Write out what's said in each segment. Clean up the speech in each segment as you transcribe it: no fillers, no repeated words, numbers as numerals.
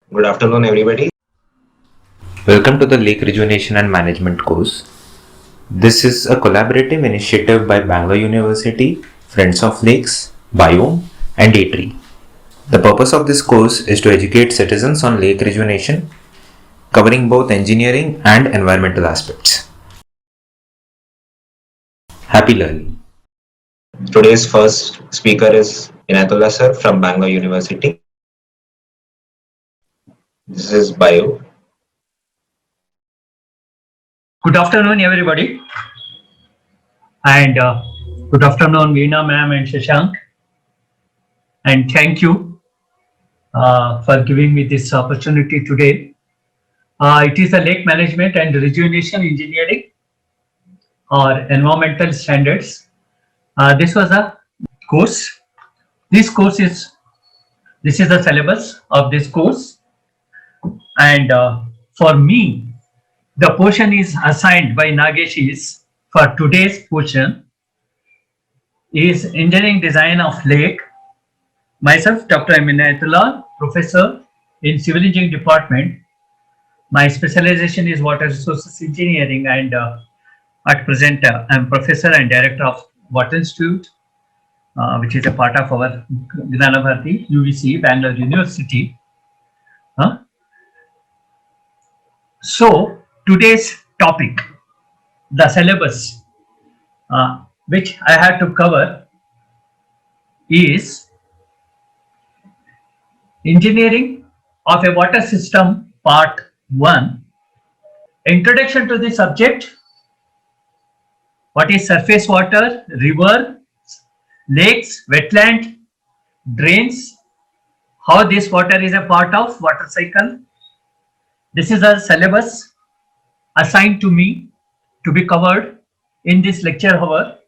Good afternoon, everybody. Welcome to the Lake Rejuvenation and Management course. This is a collaborative initiative by Bangalore University, Friends of Lakes, Biome, and Atree. The purpose of this course is to educate citizens on lake rejuvenation, covering both engineering and environmental aspects. Happy learning. Today's first speaker is Inatullah sir from Bangalore University. This is Bio. Good afternoon, everybody, and good afternoon, Veena ma'am and Shashank. And thank you for giving me this opportunity today. It is a lake management and rejuvenation engineering or environmental standards. This was a course. This course is this is the syllabus of this course, and for me, the portion is assigned by Nagesh is for today's portion is engineering design of lake. Myself, Dr. Aminatullah, professor in Civil Engineering Department. My specialization is Water Resources Engineering, and at present, I'm professor and director of Water Institute, which is a part of our Gnanabharati UVC, Bangalore University. Huh? So, today's topic, the syllabus, which I had to cover, is Engineering of a Water System, Part 1. Introduction to the subject. What is surface water, river, lakes, wetland, drains, how this water is a part of water cycle. This is a syllabus assigned to me to be covered in this lecture hour.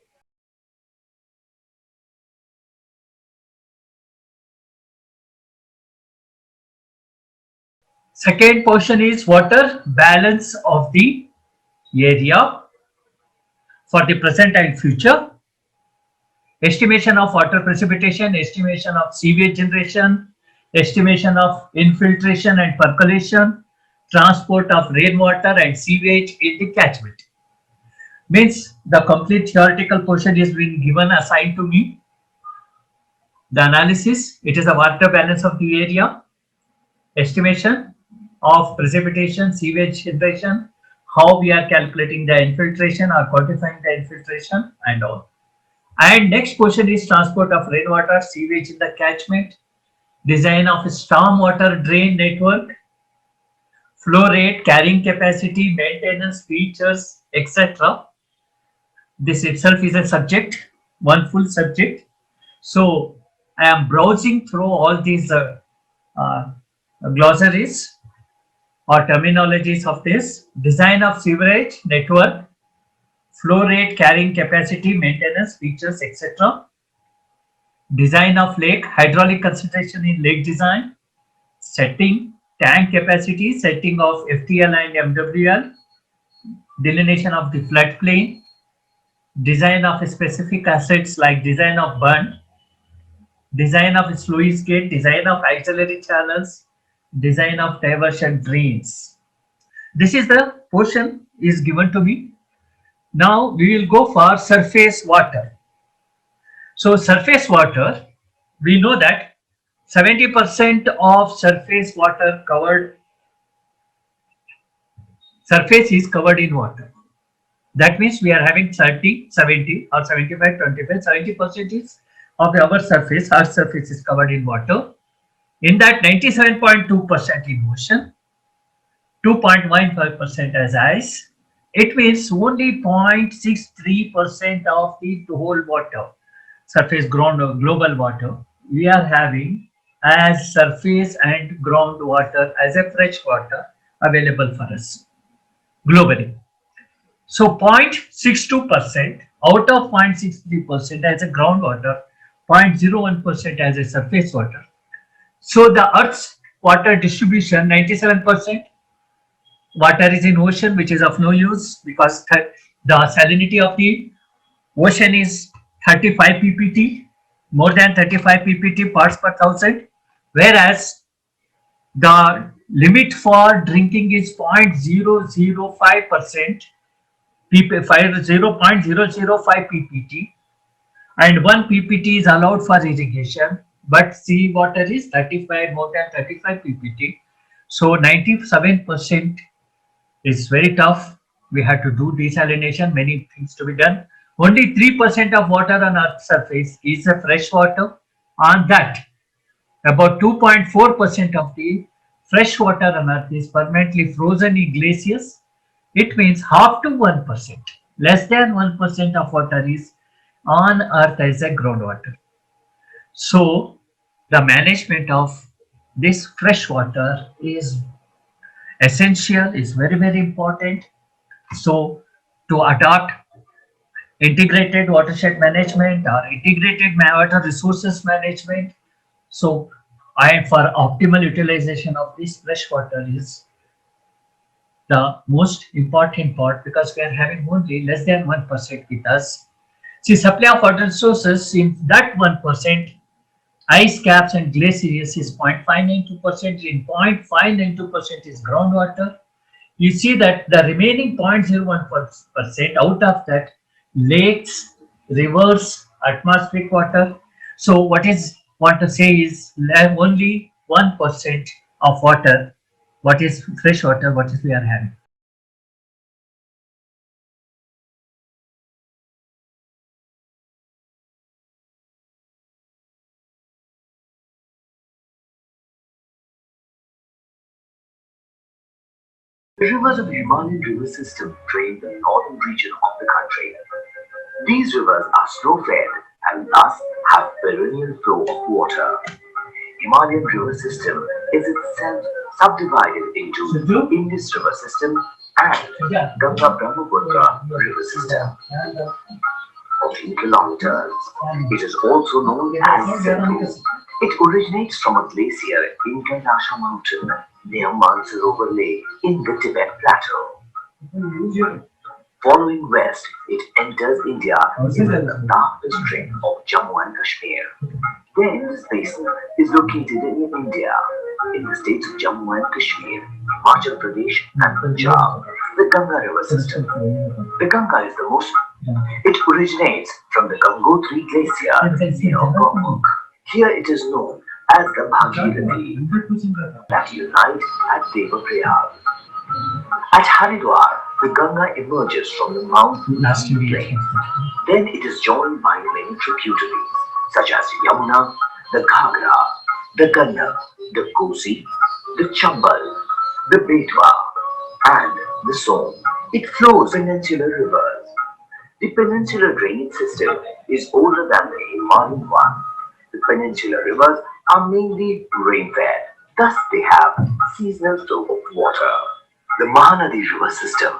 Second portion is water balance of the area for the present and future. Estimation of water precipitation, estimation of sewage generation, estimation of infiltration and percolation, transport of rainwater and sewage in the catchment. Means the complete theoretical portion is being given assigned to me. The analysis, it is a water balance of the area, estimation of precipitation, sewage generation, how we are calculating the infiltration or quantifying the infiltration and all. And next portion is transport of rainwater, sewage in the catchment, design of a stormwater drain network, flow rate, carrying capacity, maintenance, features, etc. This itself is a subject, one full subject. So I am browsing through all these uh, glossaries or terminologies of this design of sewerage network, flow rate, carrying capacity, maintenance, features, etc. Design of lake, hydraulic consideration in lake design, setting, tank capacity, setting of FTL and MWL, delineation of the floodplain, design of specific assets like design of bund, design of sluice gate, design of auxiliary channels, design of diversion drains. This is the portion is given to me. Now we will go for surface water. So surface water, we know that 70% of surface is covered in water. That means we are having 30, 70 or 75, 25, 70% is of our surface is covered in water. In that 97.2% in ocean, 2.15% as ice. It means only 0.63% of the whole water, surface ground global water, we are having as surface and groundwater as a fresh water available for us globally. So 0.62% out of 0.63% as a groundwater, 0.01% as a surface water. So the Earth's water distribution, 97% water is in ocean, which is of no use because the salinity of the ocean is 35 ppt, more than 35 ppt parts per thousand, whereas The limit for drinking is 0.005%, 0.005 ppt, and 1 ppt is allowed for irrigation, but sea water is 35, more than 35 ppt. So 97% is very tough. We had to do desalination, many things to be done. Only 3% of water on Earth's surface is a fresh water. On that, about 2.4% of the fresh water on Earth is permanently frozen in glaciers. It means half to 1%, less than 1% of water is on Earth as a groundwater. So, the management of this fresh water is essential, is very, very important. So, to adopt integrated watershed management or integrated water resources management, so I for optimal utilization of this fresh water is the most important part, because we are having only less than 1% with us. See, supply of water resources in that 1%, ice caps and glaciers is 0.592%, in 0.592% is groundwater. You see that the remaining 0.01% out of that, lakes, rivers, atmospheric water. So what is want to say is only 1% of water, what is fresh water, what is we are having. The rivers of the Himalayan river system drain the northern region of the country. These rivers are slow-fed and thus have perennial flow of water. Himalayan river system is itself subdivided into Indus river system and Ganga Brahmaputra river system. 14 kilometers. It is also known as Sindhu. It originates from a glacier in Kailasha mountain near Mansarovar Lake in the Tibet Plateau. Following west, it enters India in the Ladakh district of Jammu and Kashmir. Then this basin is located in India, in the states of Jammu and Kashmir, Himachal Pradesh and Punjab, the Ganga river system. The Ganga is the most. It originates from the Gangotri glacier near Gomukh. Here it is known as the Bhagirathi that unite at Devaprayag. At Haridwar, the Ganga emerges from the mountain plain. Then it is joined by many tributaries such as Yamuna, the Ghagra, the Gandak, the Kosi, the Chambal, the Betwa, and the Son. It flows peninsular rivers. The peninsular drainage system is older than the Himalayan one. The peninsular rivers are mainly rain-fed, thus they have seasonal flow of water. The Mahanadi river system.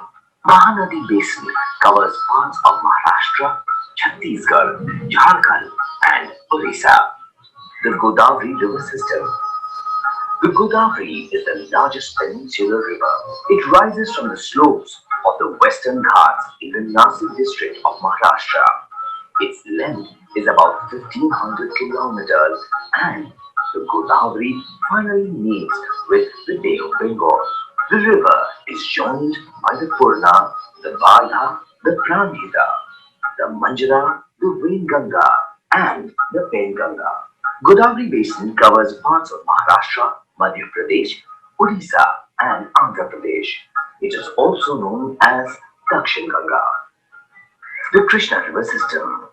Mahanadi basin covers parts of Maharashtra, Chhattisgarh, Jharkhand, and Orissa. The Godavari river system. The Godavari is the largest peninsular river. It rises from the slopes of the Western Ghats in the Nasik district of Maharashtra. Its length is about 1500 kilometers, and the Godavari finally meets with the Bay of Bengal. The river is joined by the Purna, the Bala, the Pranhita, the Manjara, the Vainganga, and the Penganga. Godavari basin covers parts of Maharashtra, Madhya Pradesh, Odisha, and Andhra Pradesh. It is also known as Dakshin Ganga. The Krishna river system.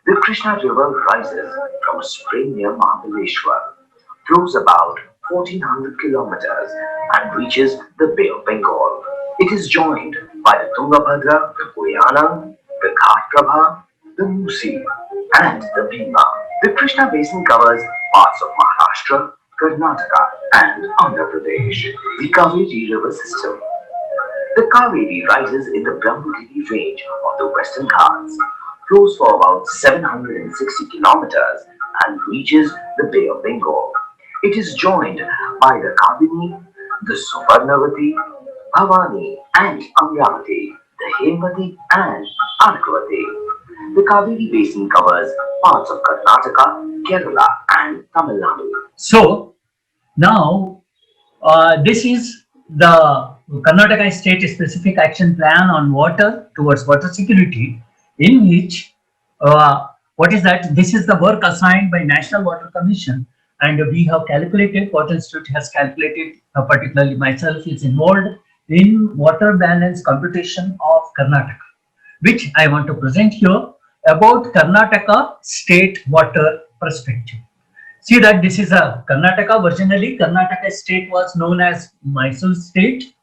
The Krishna river rises from a spring near Mahabaleshwar, flows about 1400 kilometers, and reaches the Bay of Bengal. It is joined by the Tungabhadra, the Guyana, the Ghatprabha, the Musi, and the Bhima. The Krishna basin covers parts of Maharashtra, Karnataka, and Andhra Pradesh. The Kaveri river system. The Kaveri rises in the Brahmagiri range of the Western Ghats, flows for about 760 kilometers, and reaches the Bay of Bengal. It is joined by the Kabini, the Suvarnavati, Bhavani, and Amravati, the Hemvati, and Argavati. The Kaveri basin covers parts of Karnataka, Kerala, and Tamil Nadu. So now This is the Karnataka State Specific Action Plan on Water towards water security, in which what is that? This is the work assigned by National Water Commission, and we have calculated. Water Institute has calculated. Particularly myself is involved in water balance computation of Karnataka, which I want to present here about Karnataka state water perspective. See that this is a Karnataka. Originally, Karnataka state was known as Mysore state.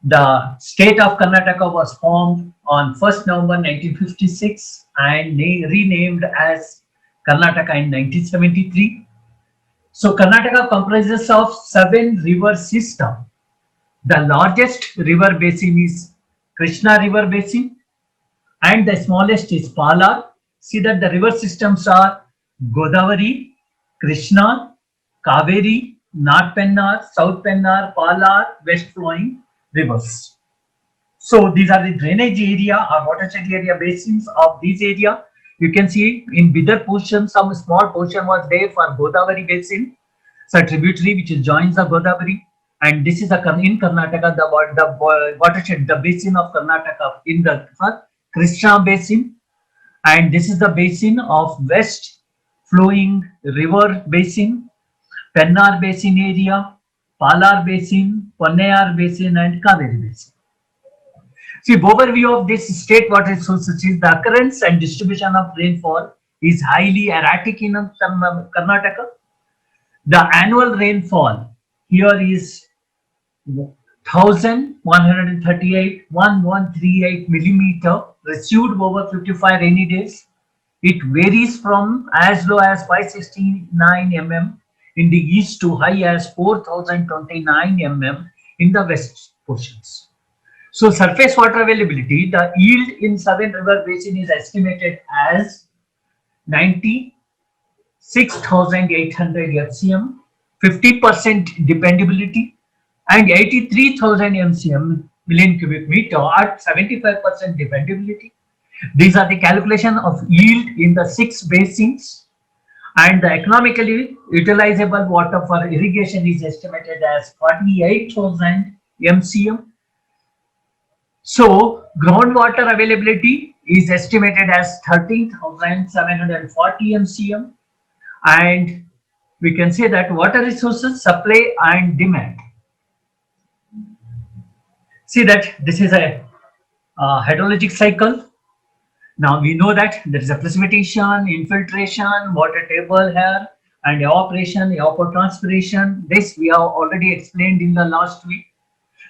The state of Karnataka was formed on 1st November 1956 and renamed as Karnataka in 1973. So Karnataka comprises of 7 river system. The largest river basin is Krishna River Basin, and the smallest is Palar. See that the river systems are Godavari, Krishna, Kaveri, North Pennar, South Pennar, Palar, west flowing rivers. So these are the drainage area or watershed area basins of this area. You can see in bigger portion, some small portion was there for Godavari basin, so a tributary which joins the Godavari. And this is in Karnataka, the watershed, the basin of Karnataka in the Krishna basin, and this is the basin of west flowing river basin, Pennar basin area, Palar basin, Ponnayar basin, and Kaveri basin. See, overview of this state water resources is the occurrence and distribution of rainfall is highly erratic in Karnataka. The annual rainfall here is 1138 millimeter received over 55 rainy days. It varies from as low as 569 mm in the east to high as 4029 mm in the west portions. So surface water availability, the yield in Southern River Basin is estimated as 96,800 FCM, 50% dependability, and 83,000 MCM million cubic meter at 75% dependability. These are the calculation of yield in the 6 basins, and the economically utilizable water for irrigation is estimated as 48,000 MCM. So groundwater availability is estimated as 13,740 MCM, and we can say that water resources supply and demand. See that this is a hydrologic cycle. Now we know that there is a precipitation, infiltration, water table here, and evaporation, evapotranspiration. This we have already explained in the last week.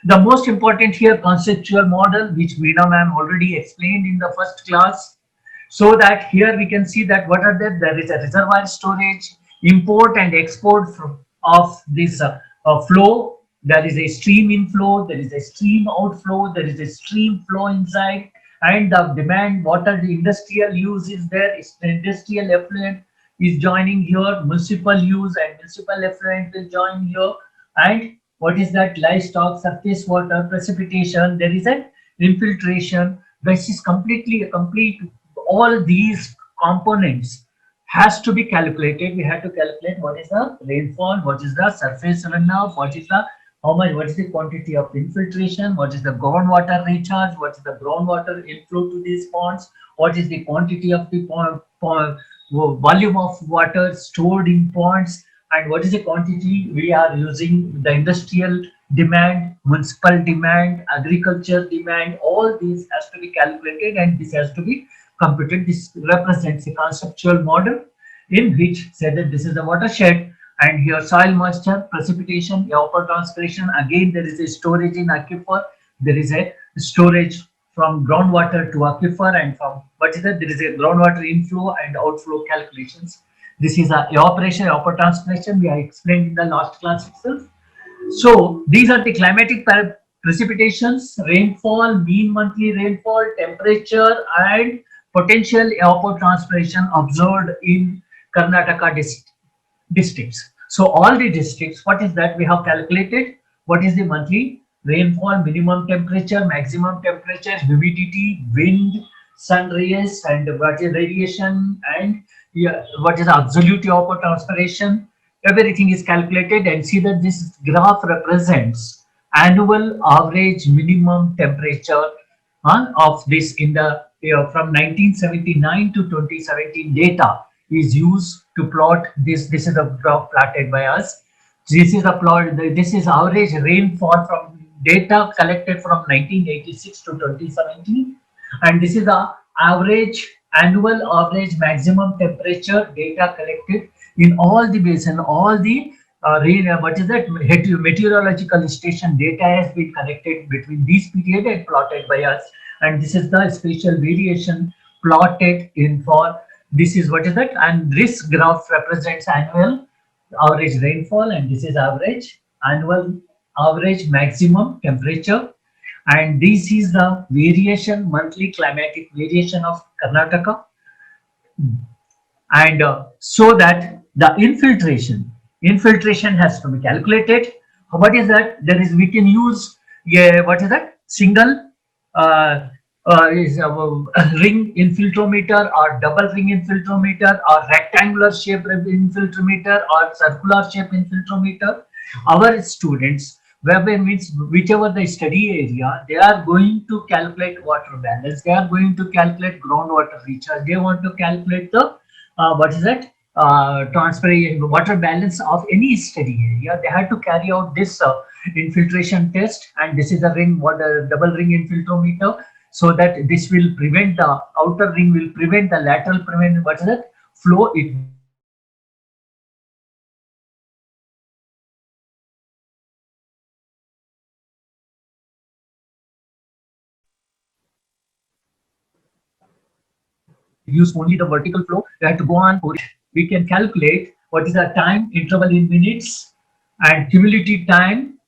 The most important here conceptual model, which Veena ma'am already explained in the first class. So that here we can see that what are there is a reservoir storage, import and export of this flow. There is a stream inflow, there is a stream outflow, there is a stream flow inside, and the demand water, the industrial use is there. Industrial effluent is joining here, municipal use and municipal effluent will join here, and what is that? Livestock, surface water, precipitation, there is an infiltration. This is completely a complete, all these components has to be calculated. We have to calculate what is the rainfall, what is the surface runoff, what is the what is the quantity of infiltration, what is the groundwater recharge, what is the groundwater inflow to these ponds, what is the quantity of the volume of water stored in ponds, and what is the quantity we are using, the industrial demand, municipal demand, agriculture demand. All these has to be calculated and this has to be computed. This represents a conceptual model in which said that this is the watershed, and here soil moisture, precipitation, evapotranspiration. Again, there is a storage in aquifer. There is a storage from groundwater to aquifer, and from what is that? There is a groundwater inflow and outflow calculations. This is a evaporation, evapotranspiration. We have explained in the last class itself. So these are the climatic precipitations, rainfall, mean monthly rainfall, temperature, and potential evapotranspiration observed in Karnataka districts. So all the districts, what is that? We have calculated what is the monthly rainfall, minimum temperature, maximum temperature, humidity, wind, sun rays, and what is radiation, and what is absolute evapotranspiration, everything is calculated, and see that this graph represents annual average minimum temperature of this in the from 1979 to 2017 data is used to plot this. This is a graph plotted by us. This is a plot. This is average rainfall from data collected from 1986 to 2017, and this is the average annual average maximum temperature data collected in all the basin, all the what is that meteorological station data has been collected between these period and plotted by us, and this is the spatial variation plotted in for this is what is that, and this graph represents annual average rainfall, and this is average annual average maximum temperature, and this is the variation monthly climatic variation of Karnataka, and so that the infiltration has to be calculated. What is that? There is, we can use, yeah, what is that, single uh, is ring infiltrometer or double ring infiltrometer or rectangular shape infiltrometer or circular shape infiltrometer. Our students, wherever means whichever the study area, they are going to calculate water balance, they are going to calculate groundwater recharge, they want to calculate the what is that, transfer water balance of any study area. They had to carry out this infiltration test, and this is a ring, what a double ring infiltrometer, so that this will prevent the outer ring will prevent the lateral prevent what is that flow. It use only the vertical flow. We have to go on. We can calculate what is the time interval in minutes and cumulative time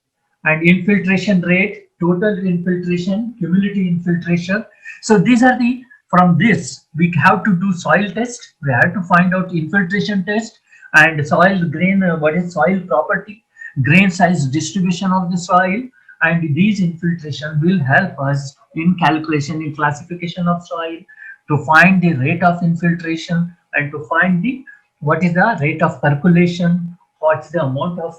and infiltration rate, total infiltration, cumulative infiltration. So these are the, from this we have to do soil test. We have to find out infiltration test and soil grain, what is soil property, grain size distribution of the soil, and these infiltration will help us in calculation, in classification of soil, to find the rate of infiltration and to find the what is the rate of percolation, what's the amount of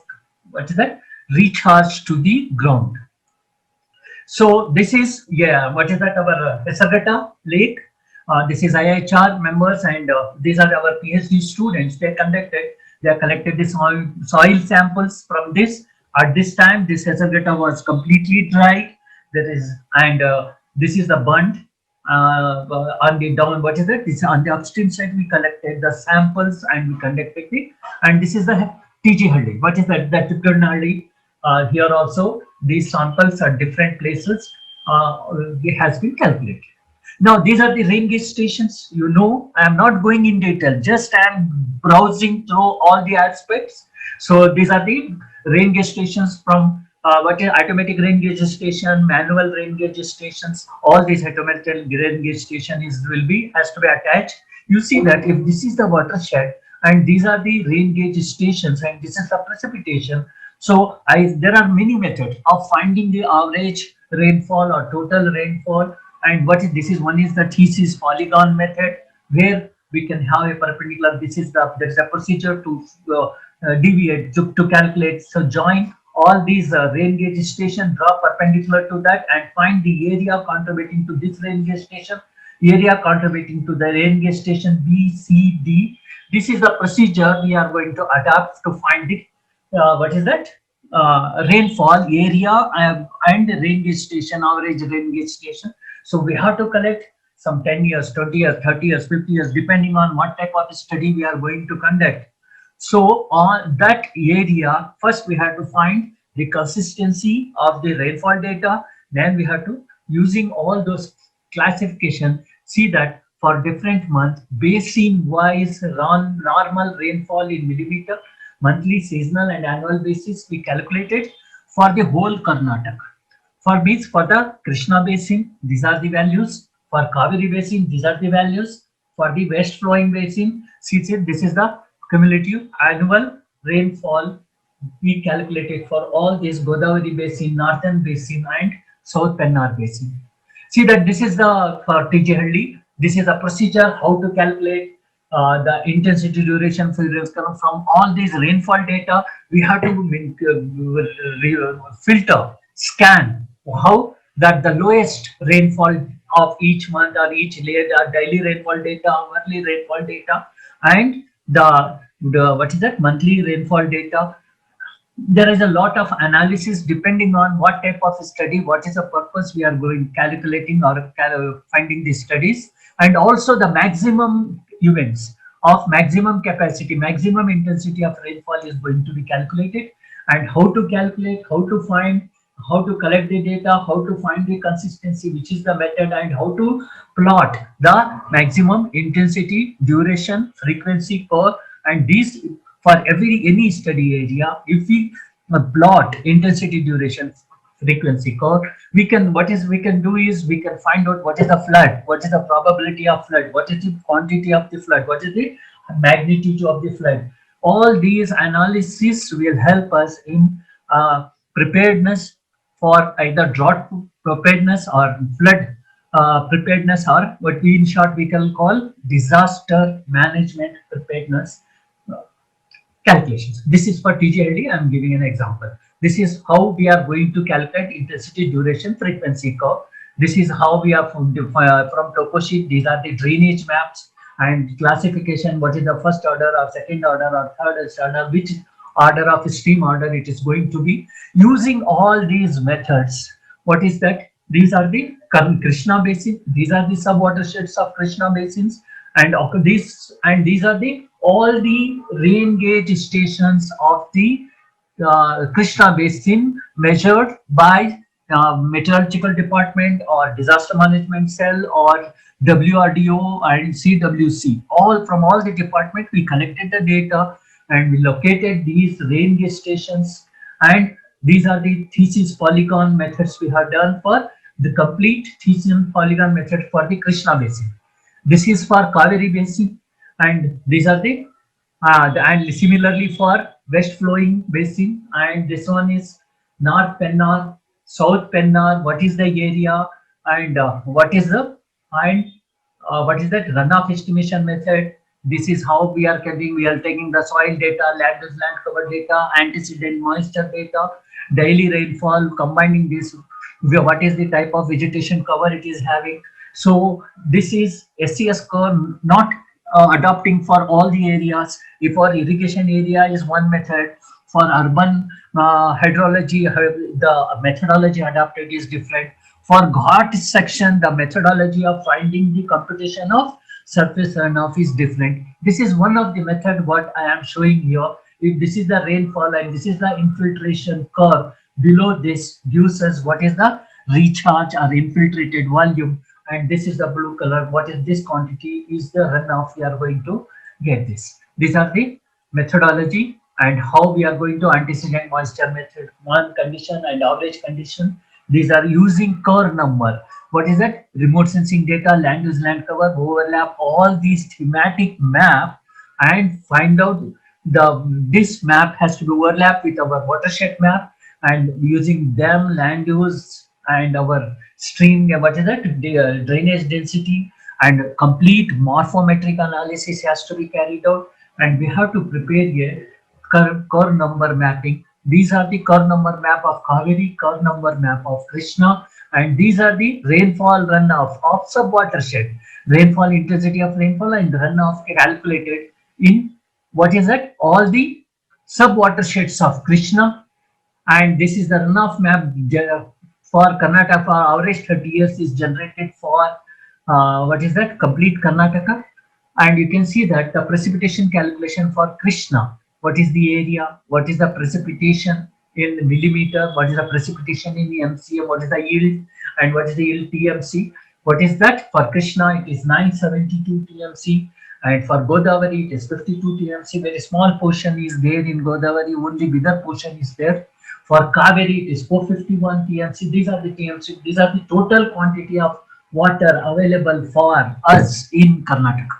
what is that recharge to the ground. So this is, yeah, what is that, our Esagata Lake. This is IHR members, and these are our PhD students. They collected the soil samples from this. At this time, this Esagata was completely dry. There is, and this is the bund on the down. What is that? This on the upstream side. We collected the samples and we conducted it. And this is the TG Halli. What is that? That Tirunalli. Here also, these samples are different places. It has been calculated. Now, these are the rain gauge stations. You know, I am not going in detail, just I am browsing through all the aspects. So, these are the rain gauge stations from what is automatic rain gauge station, manual rain gauge stations. All these automatic rain gauge station has to be attached. You see that if this is the watershed and these are the rain gauge stations and this is the precipitation. So, there are many methods of finding the average rainfall or total rainfall. And what is this is one is the thesis polygon method, where we can have a perpendicular. This is there is a procedure to deviate to calculate. So join all these rain gauge station, draw perpendicular to that, and find the area contributing to this rain gauge station, area contributing to the rain gauge station B, C, D. This is the procedure we are going to adapt to find the what is that rainfall area and rain gauge station, average rain gauge station. So we have to collect some 10 years, 20 years, 30 years, 50 years, depending on what type of study we are going to conduct. So on that area, first we have to find the consistency of the rainfall data. Then we have to, using all those classification, see that for different month, basin wise normal rainfall in millimeter, monthly, seasonal and annual basis we calculated for the whole Karnataka. For the Krishna basin, these are the values. For Kaveri basin, these are the values. For the west flowing basin, see this is the cumulative annual rainfall we calculated for all these Godavari basin, northern basin and South Pennar basin. See that this is the for TG Halli. This is a procedure how to calculate. the intensity, duration, frequency from all these rainfall data. We have to filter, scan how that the lowest rainfall of each month or each layer, daily rainfall data, hourly rainfall data, and the what is that monthly rainfall data. There is a lot of analysis depending on what type of study, what is the purpose we are going calculating or finding these studies, and also the maximum events of maximum capacity, maximum intensity of rainfall is going to be calculated, and how to calculate, how to find, how to collect the data, how to find the consistency, which is the method, and how to plot the maximum intensity, duration, frequency curve, and these for every any study area. If we plot intensity, duration, frequency curve, we can we can do is we can find out what is the flood, what is the probability of flood, what is the quantity of the flood, what is the magnitude of the flood. All these analysis will help us in preparedness for either drought preparedness or flood preparedness, or what we in short we can call disaster management preparedness calculations. This is for TGLD. I'm giving an example. This is how we are going to calculate intensity, duration, frequency curve. This is how we are from topo sheet. These are the drainage maps and classification. What is the first order or second order or third order? Which order of stream order it is going to be? Using all these methods, what is that? These are the Krishna basin. These are the sub watersheds of Krishna basins, and these are the all the rain gauge stations of the Krishna basin measured by meteorological department or disaster management cell or WRDO and CWC. All from all the department we collected the data and we located these rain gauge stations, and these are the thesis polygon methods we have done for the complete thesis polygon method for the Krishna basin. This is for Kaveri basin, and these are and similarly for west flowing basin, and this one is North Pennar, South Pennar. What is the area, and what is the and what is that runoff estimation method? This is how we are getting. We are taking the soil data, land use, land cover data, antecedent moisture data, daily rainfall, combining this. What is the type of vegetation cover it is having? So this is SCS curve, not adopting for all the areas. If for irrigation area is one method, for urban hydrology, the methodology adopted is different. For Ghat section, the methodology of finding the computation of surface runoff is different. This is one of the method what I am showing here. If this is the rainfall and this is the infiltration curve, below this gives us what is the recharge or infiltrated volume, and this is the blue color. What is this quantity is the runoff we are going to get this. These are the methodology and how we are going to antecedent moisture method, one condition and average condition. These are using Kerr number. What is that? Remote sensing data, land use, land cover, overlap, all these thematic map, and find out this map has to be overlap with our watershed map, and using them land use and our stream, what is that, the drainage density, and complete morphometric analysis has to be carried out, and we have to prepare a Kerr number mapping. These are the Kerr number map of Kaveri, Kerr number map of Krishna, and these are the rainfall runoff of sub watershed, rainfall intensity of rainfall and runoff calculated in what is that, all the sub watersheds of Krishna. And this is the runoff map for Karnataka for average 30 years is generated for what is that, complete Karnataka. And you can see that the precipitation calculation for Krishna, what is the area, what is the precipitation in millimeter, what is the precipitation in MCM, what is the yield, and what is the yield TMC. What is that? For Krishna it is 972 TMC, and for Godavari it is 52 TMC. Very small portion is there in Godavari, only bigger portion is there. For Kaveri it is 451 TMC. These are the TMC, these are the total quantity of water available for us in Karnataka.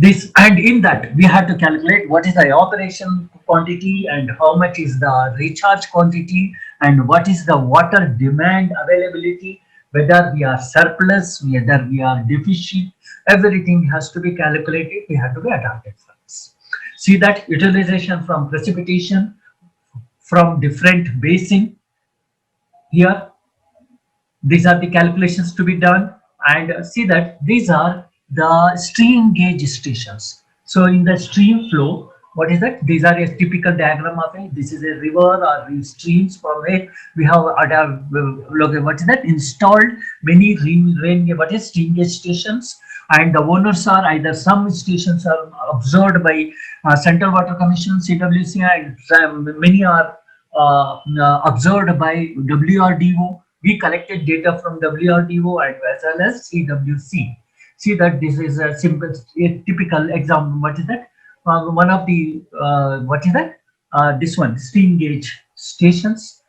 This, and in that we have to calculate what is the evaporation quantity and how much is the recharge quantity and what is the water demand availability. whether we are surplus, whether we are deficient, everything has to be calculated. We have to be adapted for this. See that utilization from precipitation from different basin here, these are the calculations to be done, and see that these are the stream gauge stations. So in the stream flow, what is that? These are a typical diagram of it. This is a river or streams from it. We have what is that? Installed many what is stream gauge stations, and the owners are either some stations are observed by Central Water Commission (CWC) and many are observed by WRDO. We collected data from WRDO and as well as CWC. See that this is a simple, a typical example. What is that? One of the what is that? This one stream gauge stations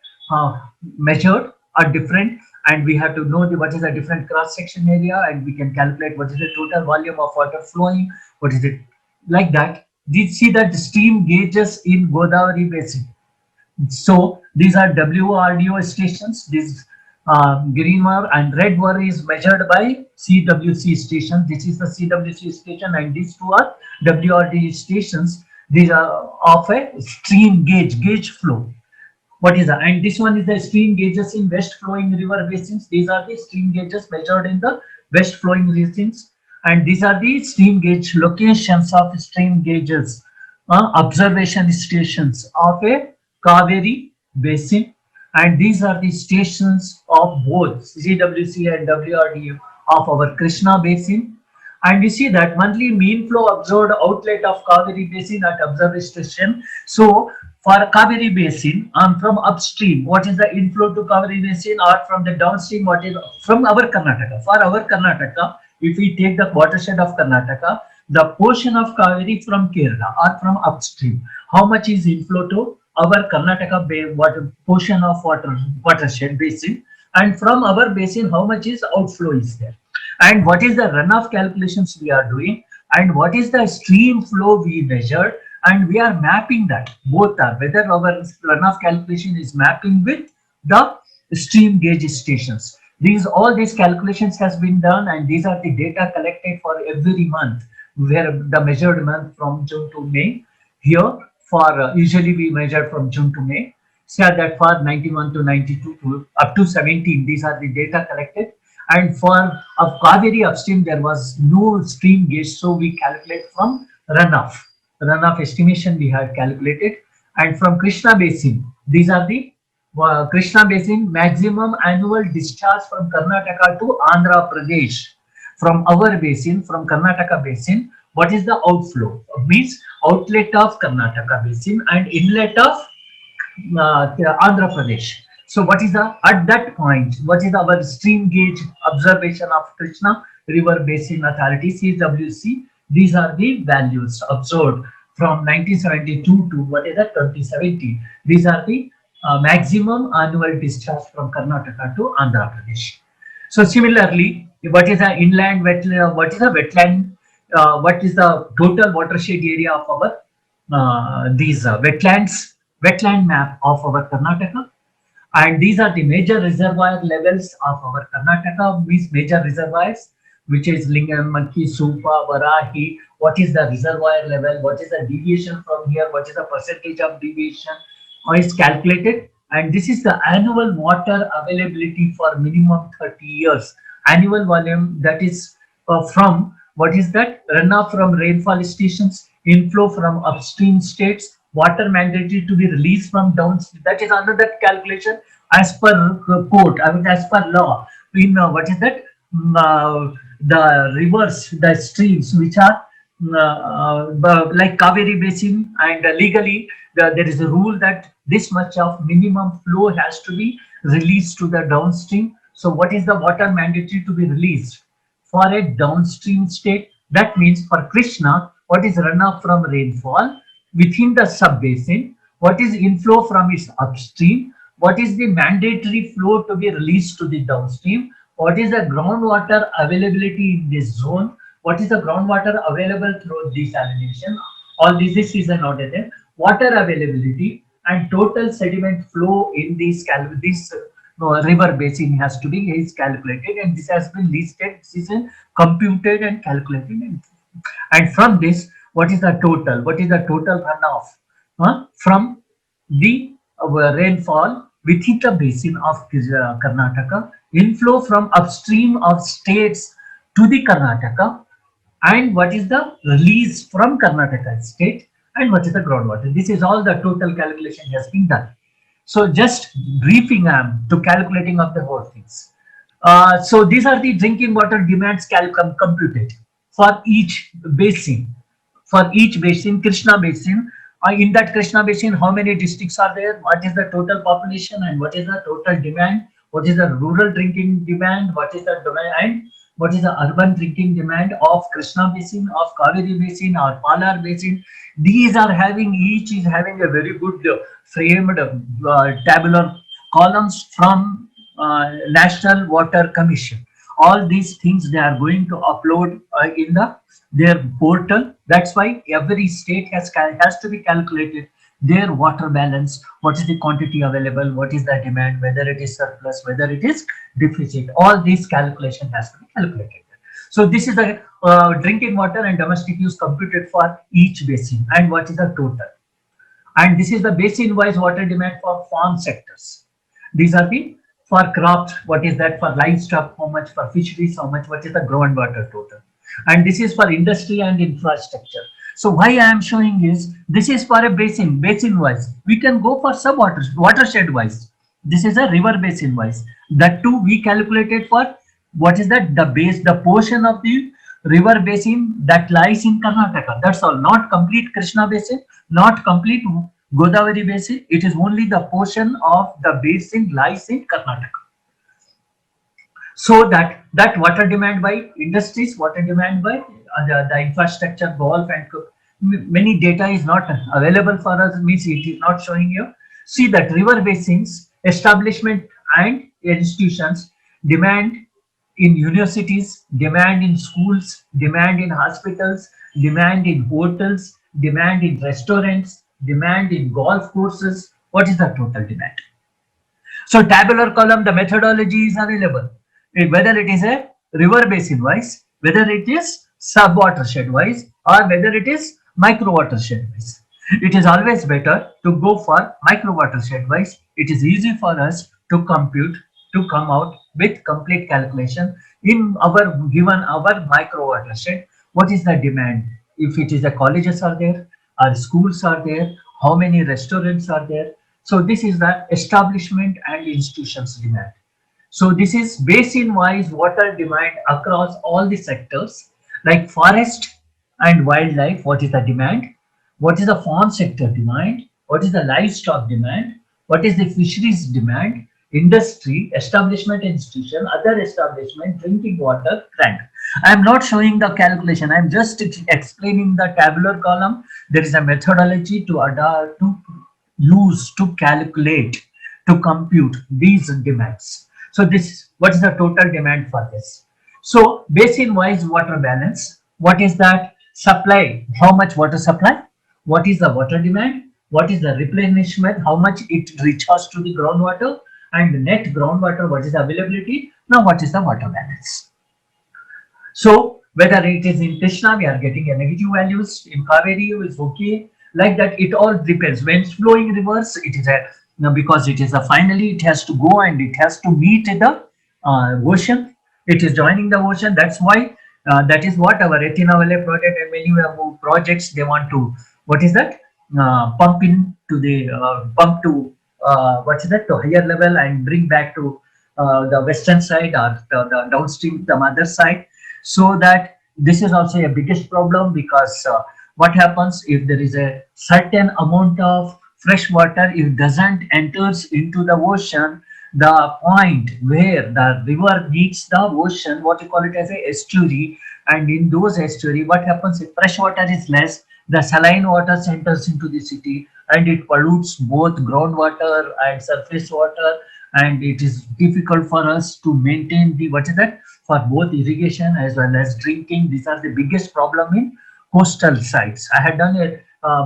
measured are different, and we have to know what is the different cross section area, and we can calculate what is the total volume of water flowing. What is it like that? Did see that the stream gauges in Godavari Basin. So these are WRDO stations. This green wire and red wire is measured by CWC station. This is the CWC station, and these two are WRDO stations. These are of a stream gauge flow. What is that? And this one is the stream gauges in west flowing river basins. These are the stream gauges measured in the west flowing basins, and these are the stream gauge locations of stream gauges, observation stations of a Kaveri basin, and these are the stations of both CWC and WRDO of our Krishna basin. And you see that monthly mean flow observed outlet of Kaveri basin at observation station. So for Kaveri basin, from upstream, what is the inflow to Kaveri basin, or from the downstream, what is from our Karnataka? For our Karnataka, if we take the watershed of Karnataka, the portion of Kaveri from Kerala or from upstream, how much is inflow to our Karnataka water portion of watershed basin, and from our basin how much is outflow is there, and what is the runoff calculations we are doing, and what is the stream flow we measured, and we are mapping that. Both are whether our runoff calculation is mapping with the stream gauge stations. All these calculations has been done, and these are the data collected for every month, where the measured month from June to May. Here for usually we measure from June to May. So that for 91 to 92 to up to 17, these are the data collected. And for Kaveri upstream, there was no stream gauge, so we calculate from runoff estimation we had calculated. And from Krishna basin, these are the Krishna basin maximum annual discharge from Karnataka to Andhra Pradesh. From our basin, from Karnataka basin, what is the outflow? Means outlet of Karnataka basin and inlet of Andhra Pradesh. So what is at that point, what is our stream gauge observation of Krishna River Basin Authority, CWC? These are the values observed from 1972 to what is that 2017. These are the maximum annual discharge from Karnataka to Andhra Pradesh. So similarly, what is the inland wetland? What is the wetland? What is the total watershed area of our these wetland map of our Karnataka? And these are the major reservoir levels of our Karnataka. These major reservoirs, which is Lingam, Manki, Supa, Varahi. What is the reservoir level? What is the deviation from here? What is the percentage of deviation? How is calculated? And this is the annual water availability for minimum 30 years. Annual volume, that is from what is that? Runoff from rainfall stations, inflow from upstream states, water mandatory to be released from downstream. That is another calculation as per code, I mean as per law. In what is that? The rivers, the streams which are like Kaveri Basin, and legally there is a rule that this much of minimum flow has to be released to the downstream. So what is the water mandatory to be released for a downstream state? That means for Krishna, what is runoff from rainfall within the sub-basin, what is inflow from its upstream, what is the mandatory flow to be released to the downstream, what is the groundwater availability in this zone, what is the groundwater available through desalination, all this is an order, water availability and total sediment flow in these river basin has to be is calculated, and this has been listed, this is computed and calculated, and from this, what is the total? What is the total runoff from the rainfall within the basin of Karnataka, inflow from upstream of states to the Karnataka, and what is the release from Karnataka state, and what is the groundwater. This is all the total calculation has been done. So just briefing to calculating of the whole things. So these are the drinking water demands computed for each basin. For each basin, Krishna basin, in that Krishna basin, how many districts are there? What is the total population and what is the total demand? What is the rural drinking demand? What is the demand and what is the urban drinking demand of Krishna basin, of Kaveri basin, or Palar basin? These are having, each is having a very good framed tabular columns from National Water Commission. All these things they are going to upload in their portal. That's why every state has to be calculated their water balance, what is the quantity available, what is the demand, whether it is surplus, whether it is deficit. All these calculation has to be calculated. So this is the drinking water and domestic use computed for each basin, and what is the total. And this is the basin wise water demand for farm sectors. These are the for crops, what is that, for livestock, how much, for fisheries, how much, what is the groundwater total. And this is for industry and infrastructure. So why I am showing is, this is for a basin wise. We can go for sub watershed wise. This is a river basin wise. That too we calculated for what is that, the portion of the river basin that lies in Karnataka. That's all, not complete Krishna basin, not complete Godavari basin. It is only the portion of the basin lies in Karnataka. So that water demand by industries, water demand by the infrastructure, golf and many data is not available for us, means it is not showing you. See that river basins, establishment and institutions, demand in universities, demand in schools, demand in hospitals, demand in hotels, demand in restaurants, demand in golf courses. What is the total demand? So tabular column, the methodology is available. Whether it is a river basin wise, whether it is sub watershed wise, or whether it is micro watershed wise. It is always better to go for micro watershed wise. It is easy for us to compute, to come out with complete calculation in our given our micro watershed. What is the demand? If it is the colleges are there, or schools are there, how many restaurants are there? So this is the establishment and institutions demand. So this is basin wise water demand across all the sectors, like forest and wildlife. What is the demand? What is the farm sector demand? What is the livestock demand? What is the fisheries demand? Industry, establishment, institution, other establishment, drinking water, grant. I am not showing the calculation. I am just explaining the tabular column. There is a methodology to use, to calculate, to compute these demands. So this, what is the total demand for this? So basin wise water balance, what is that? Supply, how much water supply? What is the water demand? What is the replenishment? How much it recharges to the groundwater? And the net groundwater, what is the availability? Now what is the water balance? So whether it is in Krishna, we are getting a negative values. In Kaveri, is okay. Like that, it all depends. When it's flowing rivers, it is a, now because it is a finally it has to go and it has to meet the ocean. It is joining the ocean. That's why that is what our Retina Valley project and many projects they want to, what is that, pump in to the pump to what is that, to higher level and bring back to the western side or the downstream, the mother side. So that this is also a biggest problem, because what happens if there is a certain amount of fresh water, if doesn't enters into the ocean, the point where the river meets the ocean, what you call it as a estuary, and in those estuary, what happens if fresh water is less, the saline water enters into the city and it pollutes both groundwater and surface water, and it is difficult for us to maintain the, what is that, for both irrigation as well as drinking. These are the biggest problem in coastal sites. I had done a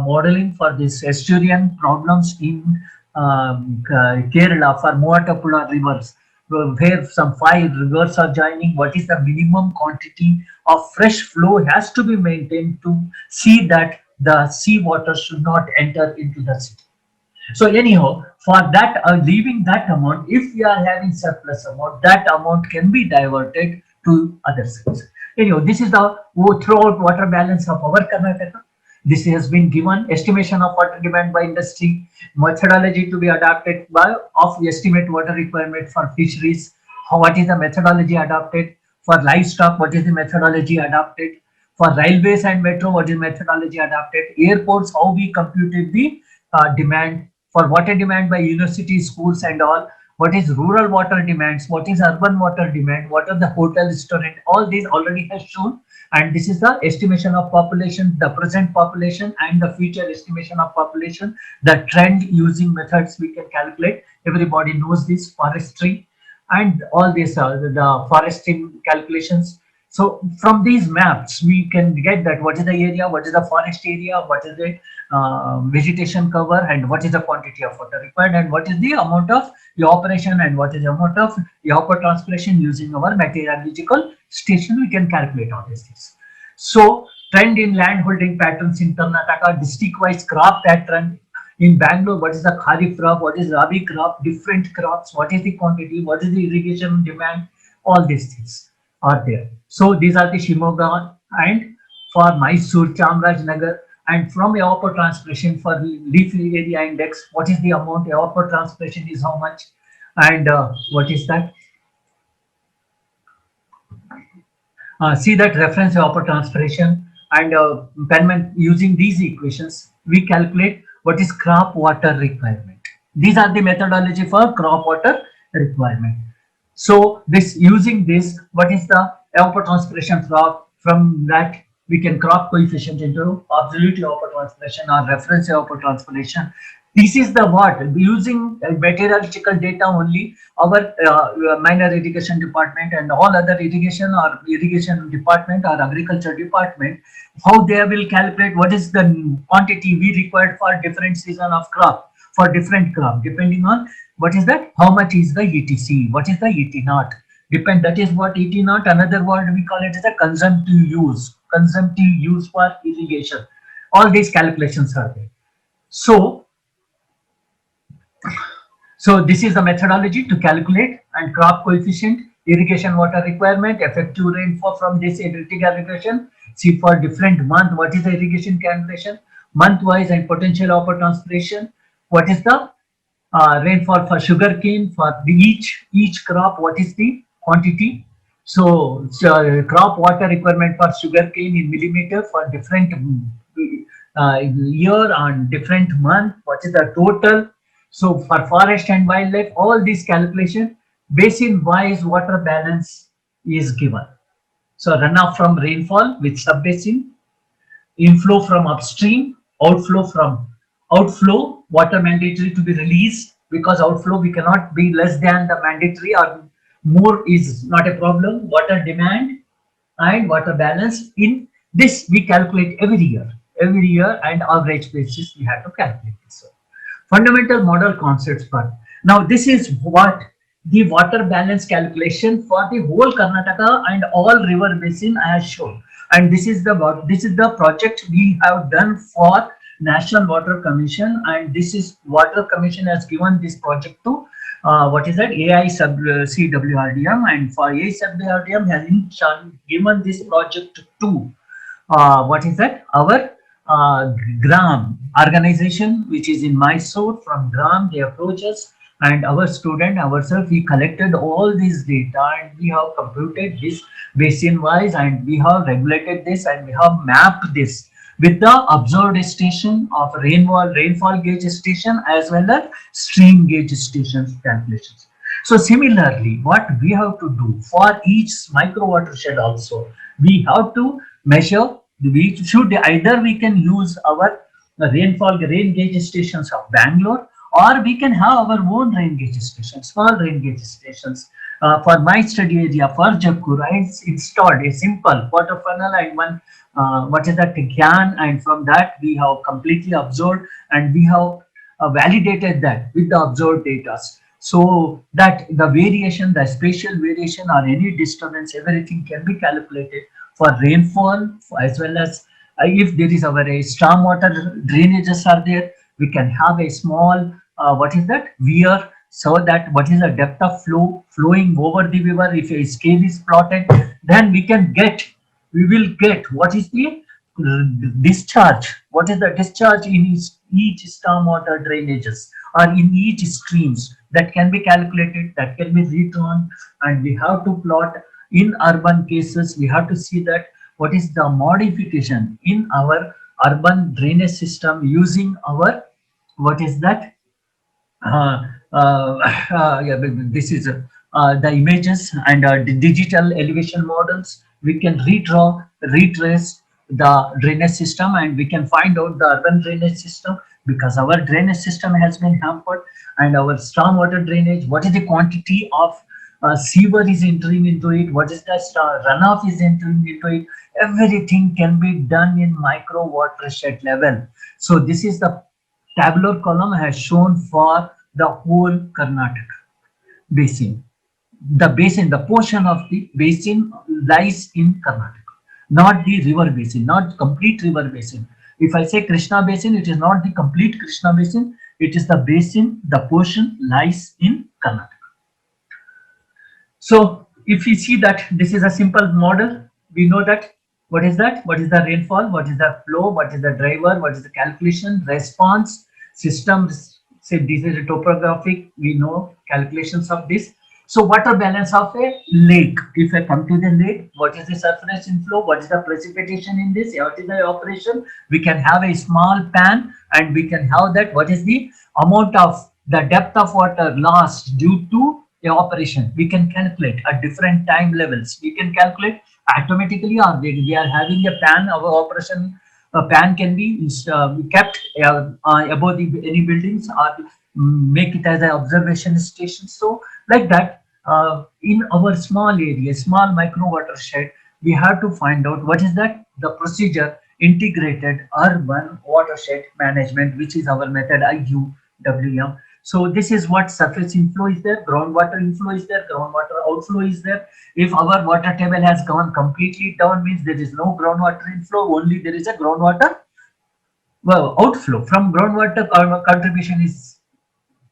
modeling for this estuarian problems in Kerala for Muvattupuzha rivers, where some 5 rivers are joining. What is the minimum quantity of fresh flow has to be maintained to see that the sea water should not enter into the city. So anyhow, for that, leaving that amount, if we are having surplus amount, that amount can be diverted to other cities. Anyhow, this is the throughout water balance of our Karnataka. This has been given estimation of water demand by industry, methodology to be adopted by of estimate water requirement for fisheries. What is the methodology adopted for livestock? What is the methodology adopted for railways and metro? What is methodology adopted? Airports, how we computed the demand for water demand by university, schools, and all. What is rural water demands? What is urban water demand? What are the hotel, restaurant? All these already has shown, and this is the estimation of population, the present population, and the future estimation of population. The trend using methods we can calculate. Everybody knows this forestry and all these the forestry calculations. So from these maps, we can get that what is the area, what is the forest area, what is the vegetation cover, and what is the quantity of water required, and what is the amount of evaporation, and what is the amount of evapotranspiration using our meteorological station. We can calculate all these things. So trend in land holding patterns in Karnataka, district-wise crop pattern. In Bangalore, what is the Kharif crop, what is Rabi crop, different crops, what is the quantity, what is the irrigation demand, all these things are there. So these are the Shimoga and for Mysore, Chamarajanagar, and from evapotranspiration for leaf area index, what is the amount, evapotranspiration is how much, and what is that? See that reference evapotranspiration, and Penman using these equations, we calculate what is crop water requirement. These are the methodology for crop water requirement. So this using this, what is the evapotranspiration crop? From that we can crop coefficient into absolute evapotranspiration or reference evapotranspiration. This is the what using meteorological data only. Our minor irrigation department and all other irrigation or irrigation department or agriculture department, how they will calculate what is the quantity we required for different season of crop, for different crop, depending on what is that, how much is the ETC, what is the ET naught, depend, that is what ET naught, another word we call it as a consumptive use for irrigation. All these calculations are there. So this is the methodology to calculate and crop coefficient, irrigation water requirement, effective rainfall from this irrigation. See for different month, what is the irrigation calculation, month wise, and potential evapotranspiration. What is the rainfall for sugarcane for each crop? What is the quantity? So crop water requirement for sugarcane in millimeter for different year and different month. What is the total? So for forest and wildlife, all these calculation, basin wise water balance is given. So runoff from rainfall with sub-basin, inflow from upstream, outflow water mandatory to be released, because outflow we cannot be less than the mandatory, or more is not a problem. Water demand and water balance, in this we calculate every year, and average basis we have to calculate this. Fundamental model concepts part. Now this is what the water balance calculation for the whole Karnataka and all river basin I have shown, and this is the project we have done for National Water Commission, and this is Water Commission has given this project to what is that, AI sub CWRDM, and for AI CWRDM has in turn given this project to what is that, our GRAM organization, which is in Mysore. From GRAM they approach us, and our student ourselves, we collected all this data, and we have computed this basin wise, and we have regulated this, and we have mapped this with the observed station of rainfall gauge station as well as stream gauge stations calculations. So similarly, what we have to do for each micro watershed also, we have to measure. We should either we can use our rain gauge stations of Bangalore, or we can have our own rain gauge stations, small rain gauge stations. For my study area for Japkur, I installed a simple water funnel and one what is that, GAN, and from that we have completely observed, and we have validated that with the observed data, so that the variation, the spatial variation or any disturbance, everything can be calculated for rainfall as well as if there is our stormwater drainages are there, we can have a small what is that weir, so that what is the depth of flow flowing over the river. If a scale is plotted, then we will get what is the discharge, what is the discharge in each stormwater drainages or in each streams, that can be calculated, that can be redrawn. And we have to plot in urban cases, we have to see that what is the modification in our urban drainage system using our what is that yeah, this is the images and the digital elevation models. We can redraw, retrace the drainage system, and we can find out the urban drainage system, because our drainage system has been hampered. And our stormwater drainage, what is the quantity of sewer is entering into it, what is the runoff is entering into it, everything can be done in micro watershed level. So this is the tabular column has shown for the whole Karnataka basin. The basin, the portion of the basin lies in Karnataka, not the river basin, not complete river basin. If I say Krishna basin, it is not the complete Krishna basin, it is the basin, the portion lies in Karnataka. So if we see that this is a simple model, we know that what is that? What is the rainfall? What is the flow? What is the driver? What is the calculation? Response system. Say this is a topographic. We know calculations of this. So water balance of a lake. If I come to the lake, what is the surface inflow? What is the precipitation in this? What is the operation? We can have a small pan and we can have that. What is the amount of the depth of water lost due to a operation? We can calculate at different time levels. We can calculate automatically, or we are having a pan. Our operation pan can be kept above any buildings, or make it as an observation station. So like that, in our small area, small micro watershed, we have to find out what is that the procedure, integrated urban watershed management, which is our method IUWM. So this is what surface inflow is there, groundwater inflow is there, groundwater outflow is there. If our water table has gone completely down, means there is no groundwater inflow, only there is a groundwater outflow. From groundwater contribution is,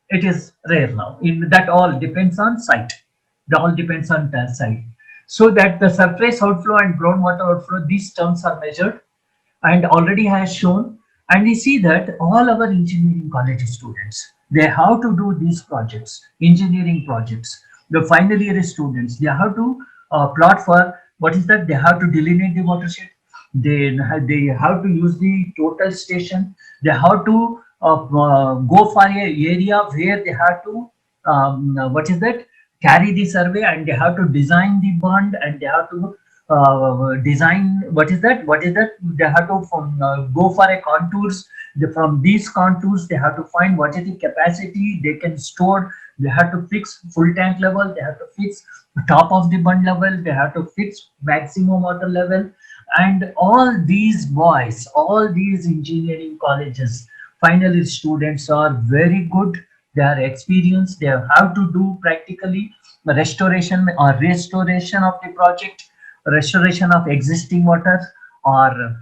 it is rare now. In that all depends on site. That all depends on the site. So that the surface outflow and groundwater outflow, these terms are measured and already has shown. And we see that all our engineering college students, they have to do these projects, engineering projects. The final year students, they have to plot for what is that, they have to delineate the watershed, they have to use the total station, they have to go for a area where they have to what is that, carry the survey, and they have to design the bond, and they have to design what is that, they have to go for a contours. From these contours they have to find what is the capacity they can store. They have to fix full tank level, they have to fix top of the bund level, they have to fix maximum water level. And all these boys, all these engineering colleges, final year students are very good, they are experienced, they have to do practically restoration or restoration of the project, restoration of existing water, or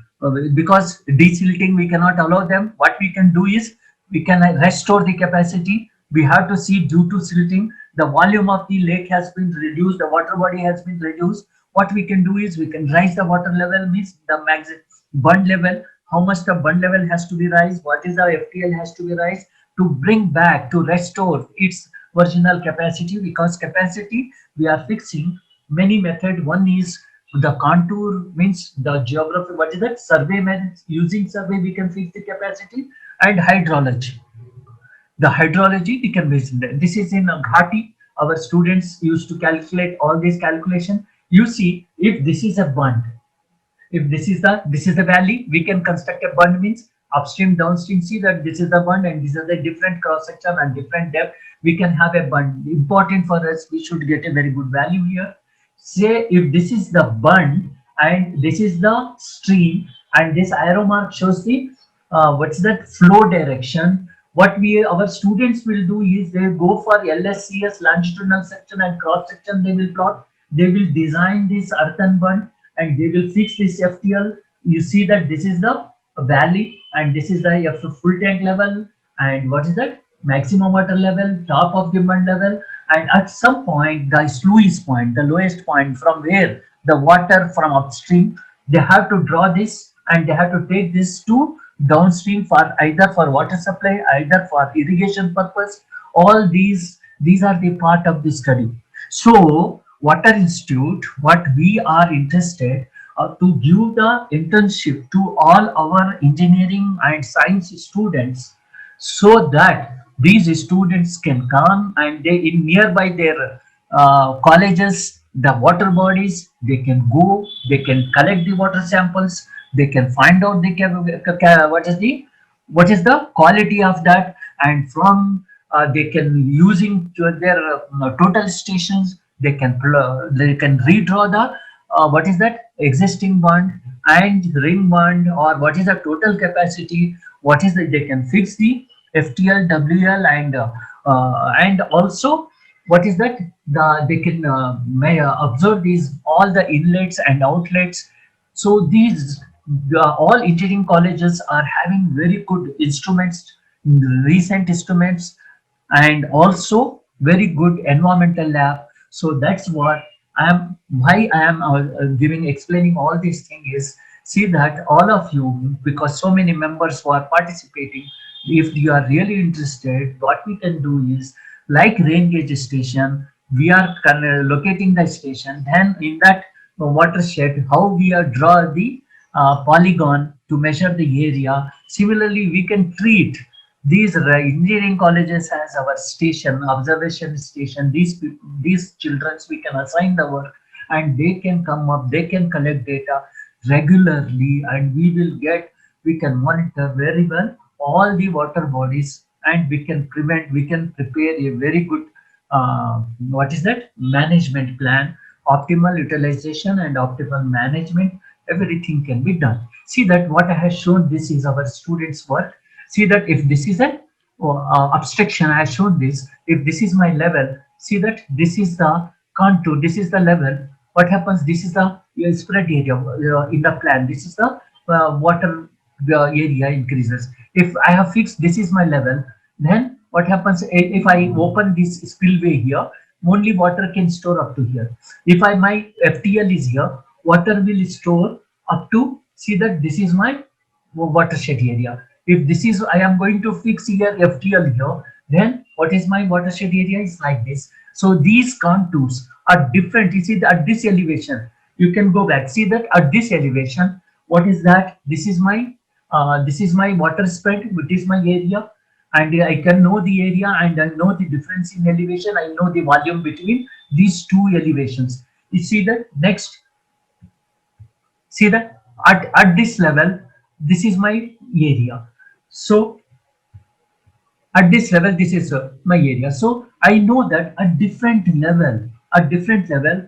because desilting we cannot allow them. What we can do is we can restore the capacity. We have to see, due to silting, the volume of the lake has been reduced, the water body has been reduced. What we can do is we can raise the water level, means the maximum bund level, how much the bund level has to be raised, what is the FTL has to be raised, to bring back, to restore its original capacity. Because capacity we are fixing many method. One is the contour, means the geography, what is that, survey method, using survey we can fix the capacity. And hydrology, the hydrology we can base it. This is in Ghati, our students used to calculate all these calculation. You see, if this is a bund, if this is the valley, we can construct a bund, means upstream downstream, see that this is the bund and this is the different cross section and different depth, we can have a bund. Important for us, we should get a very good value here. Say if this is the bund and this is the stream, and this arrow mark shows the what's that, flow direction, What we our students will do is they go for LSCS longitudinal section and cross section. They will plot. They will design this earthen bund and they will fix this FTL. You see that this is the valley and this is the full tank level, and what is that maximum water level, top of the bund level, and at some point the sluice point, the lowest point from where the water from upstream, they have to draw this and they have to take this to downstream for either for water supply, either for irrigation purpose. All these are the part of the study. So Water Institute, what we are interested to give the internship to all our engineering and science students, so that these students can come and they in nearby their colleges, the water bodies, they can go, they can collect the water samples, they can find out the what is the quality of that, and from they can using to their total stations, they can redraw the what is that existing bond and ring bond, or what is the total capacity, what is the, they can fix the FTL, WL, and also what is that they can may observe these all the inlets and outlets. So these all engineering colleges are having very good instruments, recent instruments, and also very good environmental lab. So that's what I am, why I am giving explaining all these things is, see that all of you, because so many members who are participating, if you are really interested, what we can do is, like rain gauge station, we are locating the station, then in that watershed, how we are draw the polygon to measure the area. Similarly, we can treat these engineering colleges as our station, observation station. These children we can assign the work, and they can come up, they can collect data regularly, and we can monitor very well all the water bodies, and we can prepare a very good what is that management plan, optimal utilization and optimal management. Everything can be done. See that what I have shown, this is our students work. See that if this is an abstraction, I have shown this, if this is my level, see that this is the contour, this is the level. What happens, this is the spread area in the plan, this is the water area increases. If I have fixed this is my level, then what happens, if I open this spillway here, only water can store up to here. If I my FTL is here, water will store up to, see that this is my watershed area. If this is, I am going to fix here FTL here, then what is my watershed area is like this. So these contours are different. You see that at this elevation, you can go back. See that at this elevation, what is that? This is my water spread, which is my area, and I can know the area and I know the difference in elevation. I know the volume between these two elevations. You see that next. See that at this level, this is my area. So at this level, this is my area. So I know that at different level,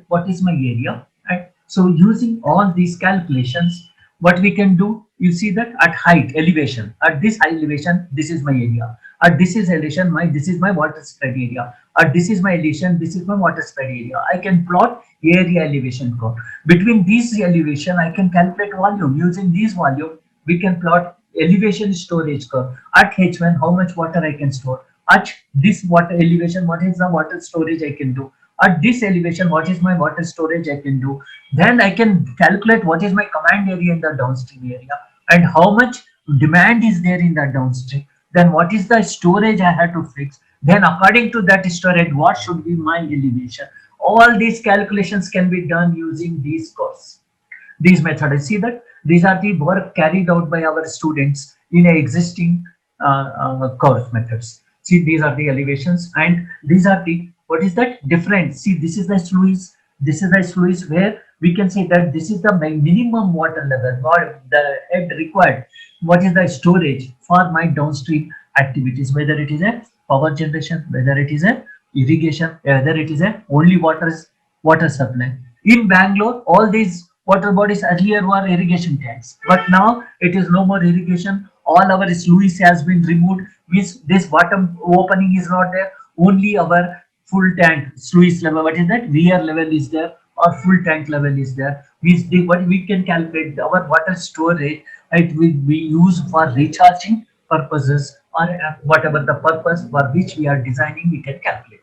what is my area. And so using all these calculations, what we can do, you see that at height elevation, at this high elevation, this is my area. At this is elevation, this is my water spread area. At this is my elevation, this is my water spread area. I can plot area elevation curve. Between these elevation, I can calculate volume. Using this volume, we can plot elevation storage curve. At H1, how much water I can store. At this water elevation, what is the water storage I can do. At this elevation, what is my water storage I can do. Then I can calculate what is my command area in the downstream area and how much demand is there in the downstream. Then what is the storage I have to fix. Then according to that storage, what should be my elevation. All these calculations can be done using these curves. These methods, I see that these are the work carried out by our students in a existing curve methods. See, these are the elevations, and these are the, what is that different. See, this is the sluice, this is the sluice where we can say that this is the minimum water level or the head required. What is the storage for my downstream activities, whether it is a power generation, whether it is a irrigation, whether it is a only water supply. In Bangalore, all these water bodies earlier were irrigation tanks, but now it is no more irrigation. All our sluice has been removed. Means this bottom opening is not there. Only our full tank sluice level. What is that? Weir level is there or full tank level is there. Means what we can calculate our water storage. It will be used for recharging purposes or whatever the purpose for which we are designing. We can calculate.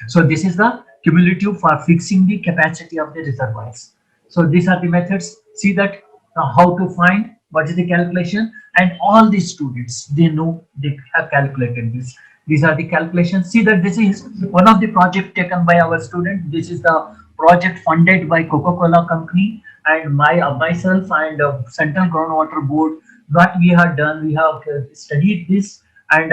So this is the cumulative for fixing the capacity of the reservoirs. So these are the methods. See that how to find what is the calculation, and all the students they know they have calculated this. These are the calculations. See that this is one of the project taken by our student. This is the project funded by Coca-Cola company and myself and Central Groundwater Board. What we have done, we have studied this and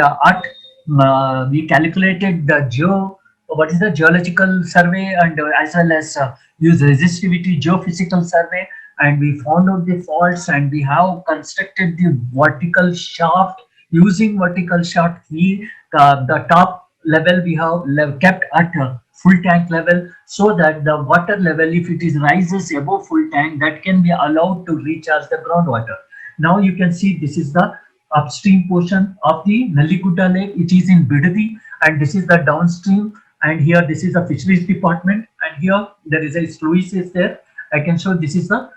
we calculated the what is the geological survey and as well as use resistivity geophysical survey, and we found out the faults and we have constructed the vertical shaft. Using vertical shaft, we the top level we have kept at full tank level, so that the water level, if it is rises above full tank, that can be allowed to recharge the groundwater. Now you can see this is the upstream portion of the Nalligudda Lake. It is in Bidadi, and this is the downstream. And here this is the fisheries department, and here there is a sluice is there. I can show this is the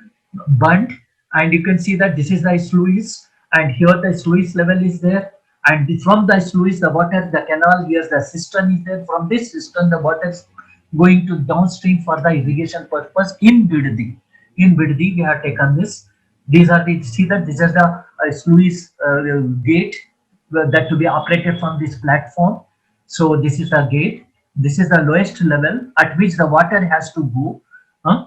bund, and you can see that this is the sluice, and here the sluice level is there. And from the sluice, the water, the canal, here the cistern is there. From this cistern, the water is going to downstream for the irrigation purpose in Bidadi. In Bidadi, we have taken this. These are the, see that this is the sluice gate that to be operated from this platform. So this is the gate. This is the lowest level at which the water has to go.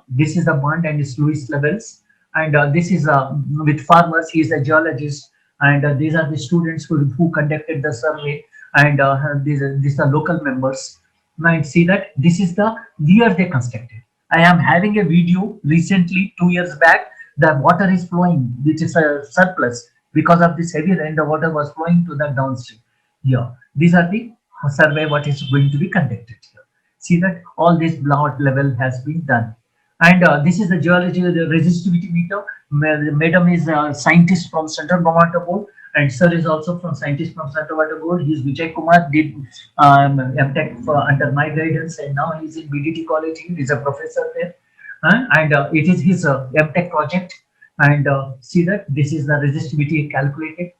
This is the bund and sluice levels. And this is with farmers. He is a geologist, and these are the students who conducted the survey. And these are local members. Now see that this is the year they constructed. I am having a video recently 2 years back. The water is flowing, which is a surplus because of this heavy rain. The water was flowing to the downstream. Yeah, these are the survey what is going to be conducted here. See that all this blood level has been done. And this is the geology, the resistivity meter. Madam is a scientist from Central Groundwater Board, and sir is also from scientist from Central Water Board. He is Vijay Kumar, did MTech under my guidance, and now he is in BDT College. He is a professor there. And it is his MTech project. And see that this is the resistivity calculated.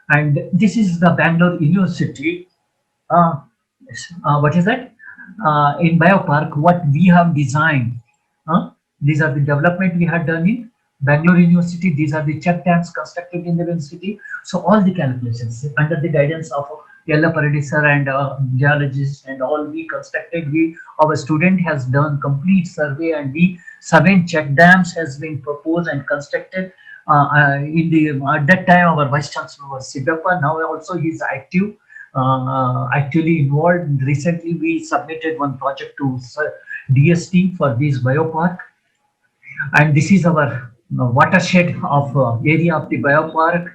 And this is the Bangalore University. What is that? In Biopark, what we have designed. These are the development we had done in Bangalore University. These are the check dams constructed in the university. So all the calculations under the guidance of Yella Paradis sir and geologists and all we constructed. Our student has done complete survey, and 7 check dams has been proposed and constructed. In the at that time our vice chancellor was Siddhappa. Now also he is active. Actually involved. Recently we submitted one project to DST for this biopark, and this is our watershed of area of the biopark.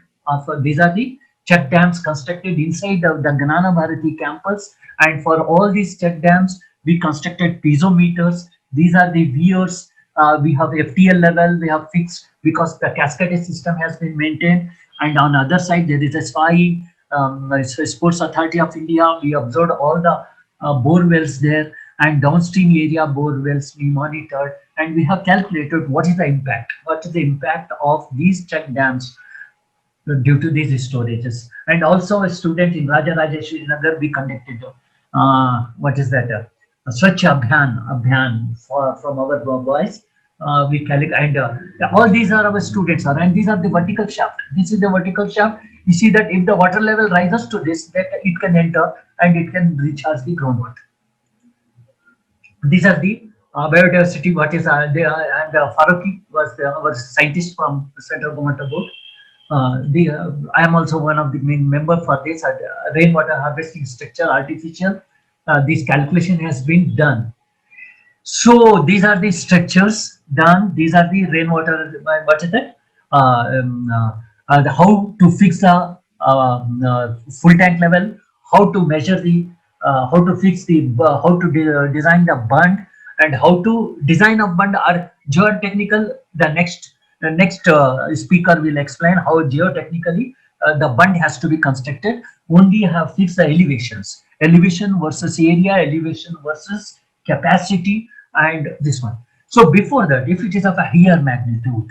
These are the check dams constructed inside the Gnana Bharati campus, and for all these check dams we constructed piezometers. These are the viewers. We have FTL level, we have fixed because the cascade system has been maintained, and on the other side there is a SPI, Sports Authority of India. We observed all the bore wells there, and downstream area bore wells we monitored, and we have calculated what is the impact. What is the impact of these check dams due to these storages. And also a student in Raja Rajeshwari Nagar, we conducted what is that? Swachh Abhiyan from our boys. We calculate, and all these are our students, and these are the vertical shaft. This is the vertical shaft. You see that if the water level rises to this, that it can enter and it can recharge the groundwater. These are the biodiversity. What is and Faruqi was our scientist from the Central Groundwater Board. I am also one of the main member for this rainwater harvesting structure artificial. This calculation has been done. So these are the structures done. These are the rainwater. What is that? How to fix the full tank level. How to measure the. How to fix the. How to design the bund, and how to design a bund are geotechnical. The next speaker will explain how geotechnically the bund has to be constructed. Only have fixed the elevations, elevation versus area, elevation versus capacity, and this one. So before that, if it is of a higher magnitude,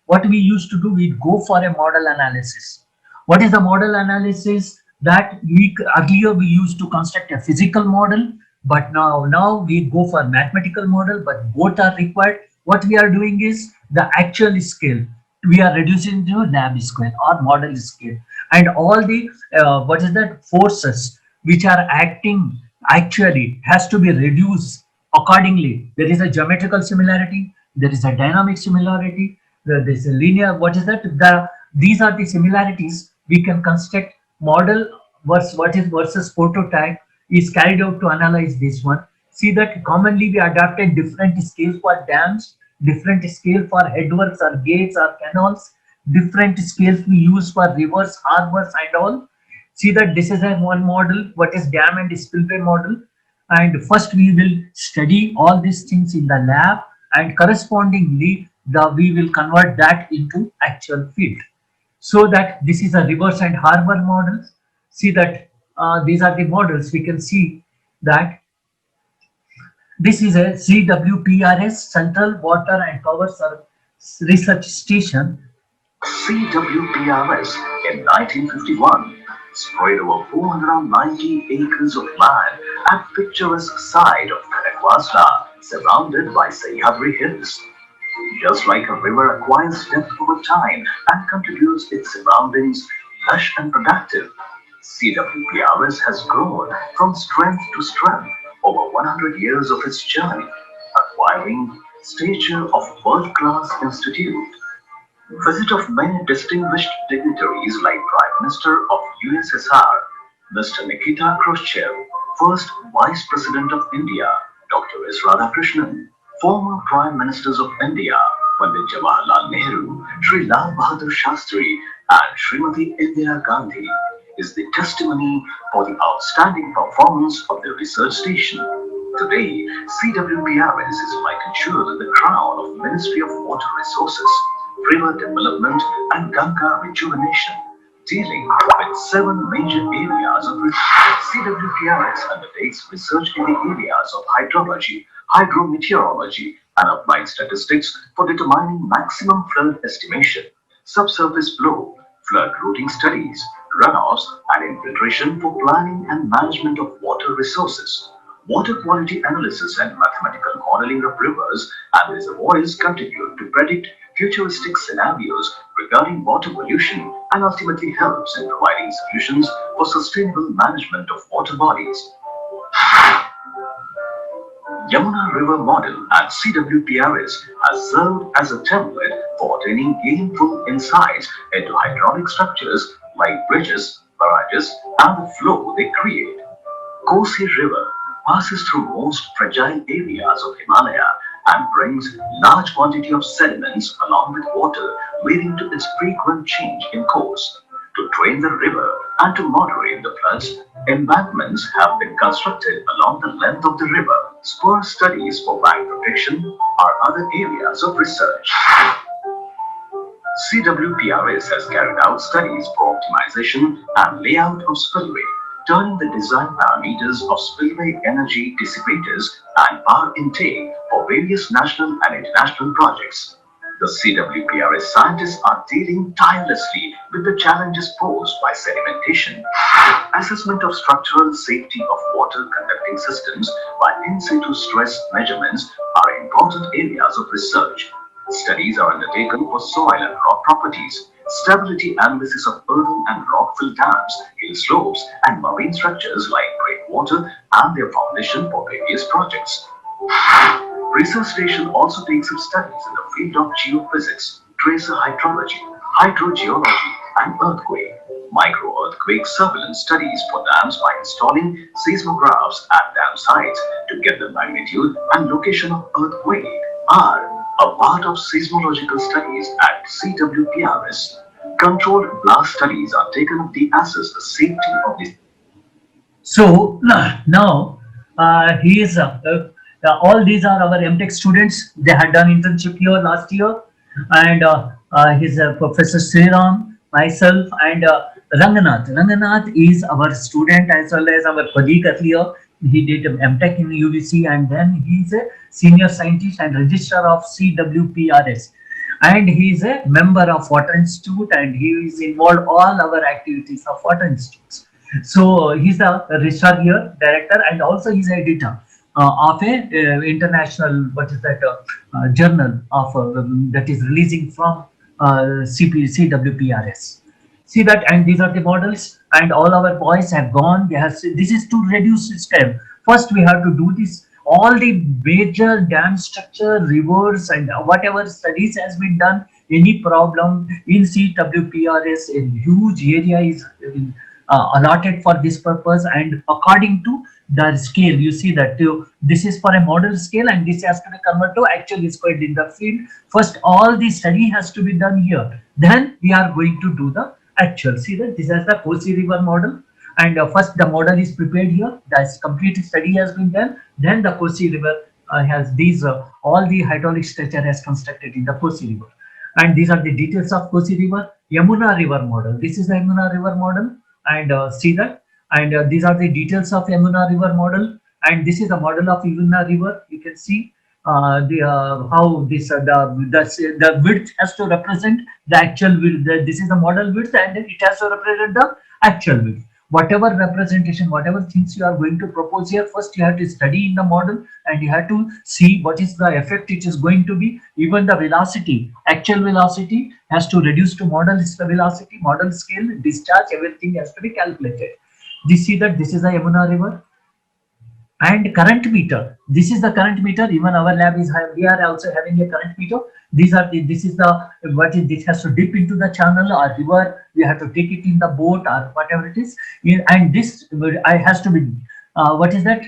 what we used to do, we go for a model analysis. What is the model analysis? That we earlier we used to construct a physical model, but now we go for mathematical model, but both are required. What we are doing is the actual scale we are reducing to lab scale or model scale, and all the what is that forces which are acting actually has to be reduced accordingly. There is a geometrical similarity, there is a dynamic similarity, there is a linear, what is that, these are the similarities. We can construct model versus what is versus prototype is carried out to analyze this one. See that commonly we adapted different scales for dams, different scale for headworks or gates or canals, different scales we use for rivers, harbors and all. See that this is a one model, what is dam and spillway model. And first we will study all these things in the lab, and correspondingly we will convert that into actual field. So that this is a rivers and harbor models. See that these are the models. We can see that this is a CWPRS, Central Water and Power Research Station. CWPRS in 1951 spread over 490 acres of land at picturesque side of Kanakwasla, surrounded by Sahyadri Hills. Just like a river acquires depth over time and contributes its surroundings lush and productive, CWPRS has grown from strength to strength over 100 years of its journey, acquiring stature of world-class institute. Visit of many distinguished dignitaries like Prime Minister of USSR, Mr. Nikita Khrushchev, first Vice President of India, Dr. S. Radhakrishnan, former Prime Ministers of India, Pandit Jawaharlal Nehru, Sri Lal Bahadur Shastri, and Srimati Indira Gandhi, is the testimony for the outstanding performance of the research station. Today, CWPRS is like ensured in the crown of Ministry of Water Resources, River Development and Ganga Rejuvenation, dealing with 7 major areas of research. CWPRS undertakes research in the areas of hydrology, hydrometeorology, and applied statistics for determining maximum flood estimation, subsurface flow, flood routing studies, runoffs, and infiltration for planning and management of water resources. Water quality analysis and mathematical modeling of rivers and reservoirs contribute to predict futuristic scenarios regarding water pollution and ultimately helps in providing solutions for sustainable management of water bodies. Yamuna River Model at CWPRS has served as a template for attaining gainful insights into hydraulic structures like bridges, barrages, and the flow they create. Kosi River passes through most fragile areas of Himalaya and brings large quantity of sediments along with water, leading to its frequent change in course. To drain the river and to moderate the floods, embankments have been constructed along the length of the river. Spur studies for bank protection are other areas of research. CWPRS has carried out studies for optimization and layout of spillway, turning the design parameters of spillway energy dissipators and power intake for various national and international projects. The CWPRS scientists are dealing tirelessly with the challenges posed by sedimentation. Assessment of structural safety of water conducting systems by in situ stress measurements are important areas of research. Studies are undertaken for soil and rock properties, stability analysis of earthen and rock-filled dams, hill slopes, and marine structures like breakwater and their foundation for various projects. Research station also takes up studies in the field of geophysics, tracer hydrology, hydrogeology, and earthquake. Micro-earthquake surveillance studies for dams by installing seismographs at dam sites to get the magnitude and location of earthquake are a part of seismological studies at CWPRS. Controlled blast studies are taken up to assess the safety of the. So now he is all these are our MTech students. They had done internship here last year, and his Professor Sriram, myself, and Ranganath. Ranganath is our student as well as our colleague earlier. He did MTech in UVC, and then he's a senior scientist and registrar of CWPRS. And he is a member of Water Institute, and he is involved all our activities of Water Institutes. So he's a registrar here, director, and also he's an editor of a international, what is that, journal of that is releasing from CWPRS. See that, and these are the models, and all our boys have gone. They have said, this is to reduce scale. First, we have to do this. All the major dam structure, rivers, and whatever studies has been done. Any problem in CWPRS, a huge area is allotted for this purpose, and according to the scale, you see that this is for a model scale, and this has to be converted to actual squared in the field. First, all the study has to be done here. Then we are going to do the actual. See that this is the Kosi River model, and first the model is prepared here. The complete study has been done. Then the Kosi River has these all the hydraulic structure has constructed in the Kosi River, and these are the details of Kosi River. Yamuna River model. This is the Yamuna River model, and see that, and these are the details of Yamuna River model, and this is the model of Yamuna River. You can see the how this the width has to represent the actual width. This is the model width, and then it has to represent the actual width. Whatever representation, whatever things you are going to propose here, first you have to study in the model, and you have to see what is the effect it is going to be. Even the velocity, actual velocity has to reduce to model velocity, model scale, discharge, everything has to be calculated. You see that this is the Yamuna River, and current meter. This is the current meter. Even our lab is we are also having a current meter. These are the, this is the, what is, this has to dip into the channel or river. We have to take it in the boat or whatever it is. And this I has to be what is that,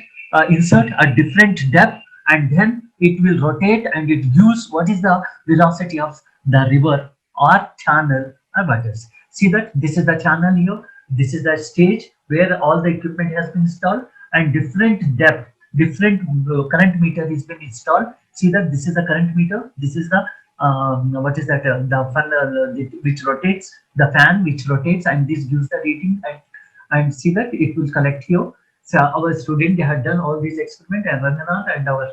insert a different depth, and then it will rotate, and it gives what is the velocity of the river or channel or whatever. See that this is the channel here. This is the stage where all the equipment has been installed, and different depth, different current meter is been installed. See that this is the current meter. This is the what is that, the funnel which rotates, the fan which rotates, and this gives the reading, and see that it will collect here. So our student, they have done all these experiment, and Ranganath and our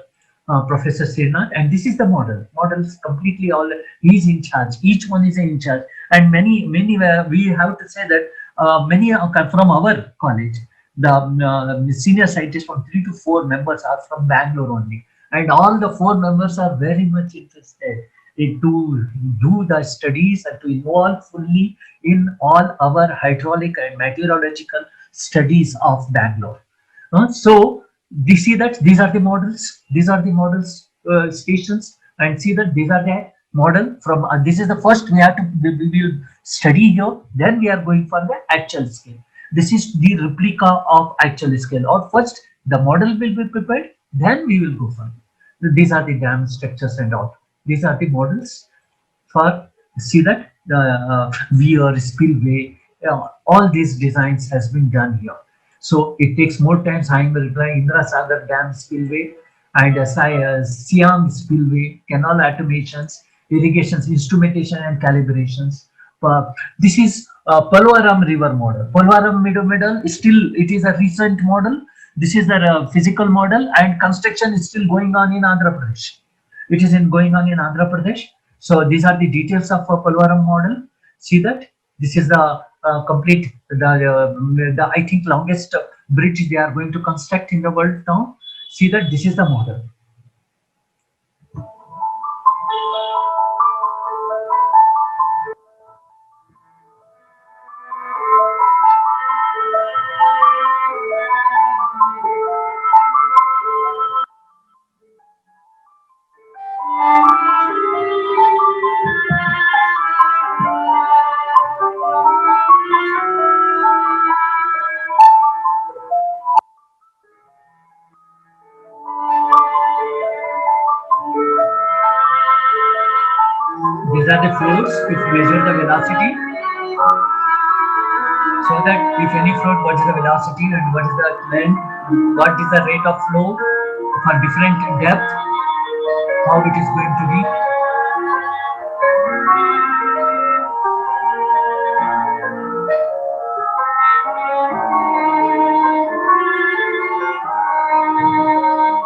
Professor Srinath, and this is the model. Models completely all, he is in charge. Each one is in charge, and many we have to say that many from our college. The senior scientists from 3 to 4 members are from Bangalore only, and all the 4 members are very much interested in to do the studies and to involve fully in all our hydraulic and meteorological studies of Bangalore. So we see that these are the models. These are the models stations, and see that these are the model from. This is the first we have to we will study here. Then we are going for the actual scale. This is the replica of actual scale. Or first the model will be prepared, then we will go for it. These are the dam structures and all. These are the models for, see that the weir, spillway, all these designs has been done here. So it takes more time. I am replying Indra Sagar Dam spillway, and Siam spillway, canal automations, irrigations, instrumentation and calibrations. This is Polvaram River model. Polvaram model is still, it is a recent model. This is the physical model, and construction is still going on in Andhra Pradesh. It is going on in Andhra Pradesh. So these are the details of Polvaram model. See that this is the complete the I think longest bridge they are going to construct in the world now. See that this is the model. These are the flows which measure the velocity, so that if any float, what is the velocity and what is the length, what is the rate of flow for different depth, how it is going to be.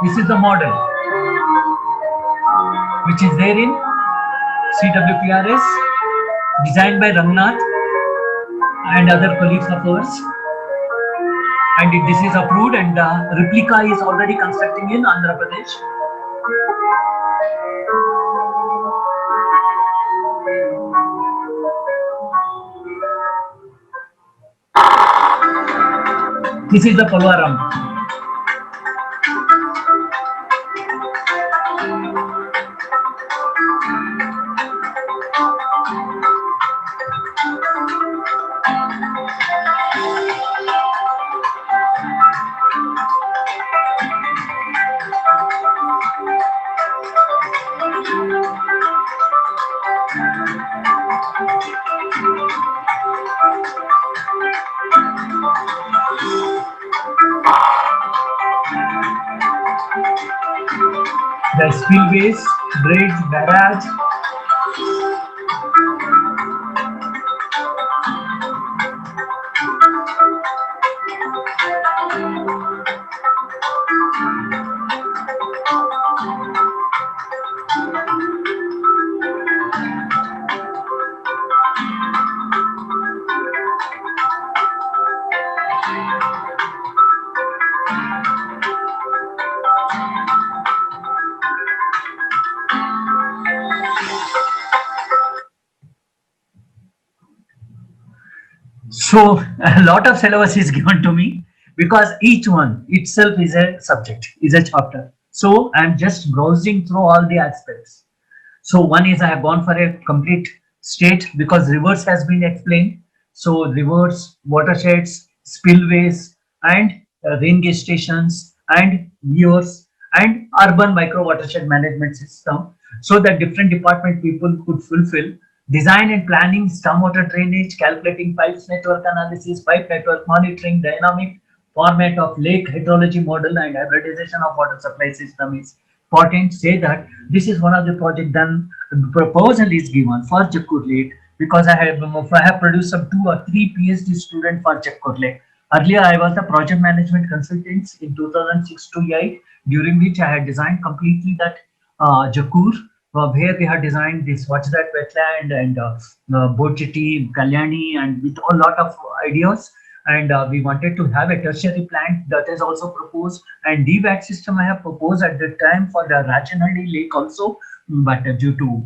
This is the model which is there in CWPRS, designed by Rangnath and other colleagues of ours. And this is approved, and the replica is already constructing in Andhra Pradesh. This is the Polvaram. The spillways, bridge, barrage. So a lot of syllabus is given to me because each one itself is a subject, is a chapter. So I'm just browsing through all the aspects. So one is I have gone for a complete state because rivers has been explained. So rivers, watersheds, spillways, and rain gauge stations, and viewers, and urban micro watershed management system. So that different department people could fulfill design and planning, stormwater drainage, calculating pipes network analysis, pipe network monitoring, dynamic format of lake hydrology model, and hybridization of water supply system is important. Say that this is one of the project done. Proposal is given for Jakkur Lake because I have produced some 2 or 3 PhD students for Jakkur Lake. Earlier, I was the project management consultant in 2006 to 8, during which I had designed completely that Jakkur, where we had designed this what's that wetland and boat jetty, Kalyani, and with a lot of ideas. And we wanted to have a tertiary plant that is also proposed, and DVAT system I have proposed at the time for the Rachanhalli Lake also, but due to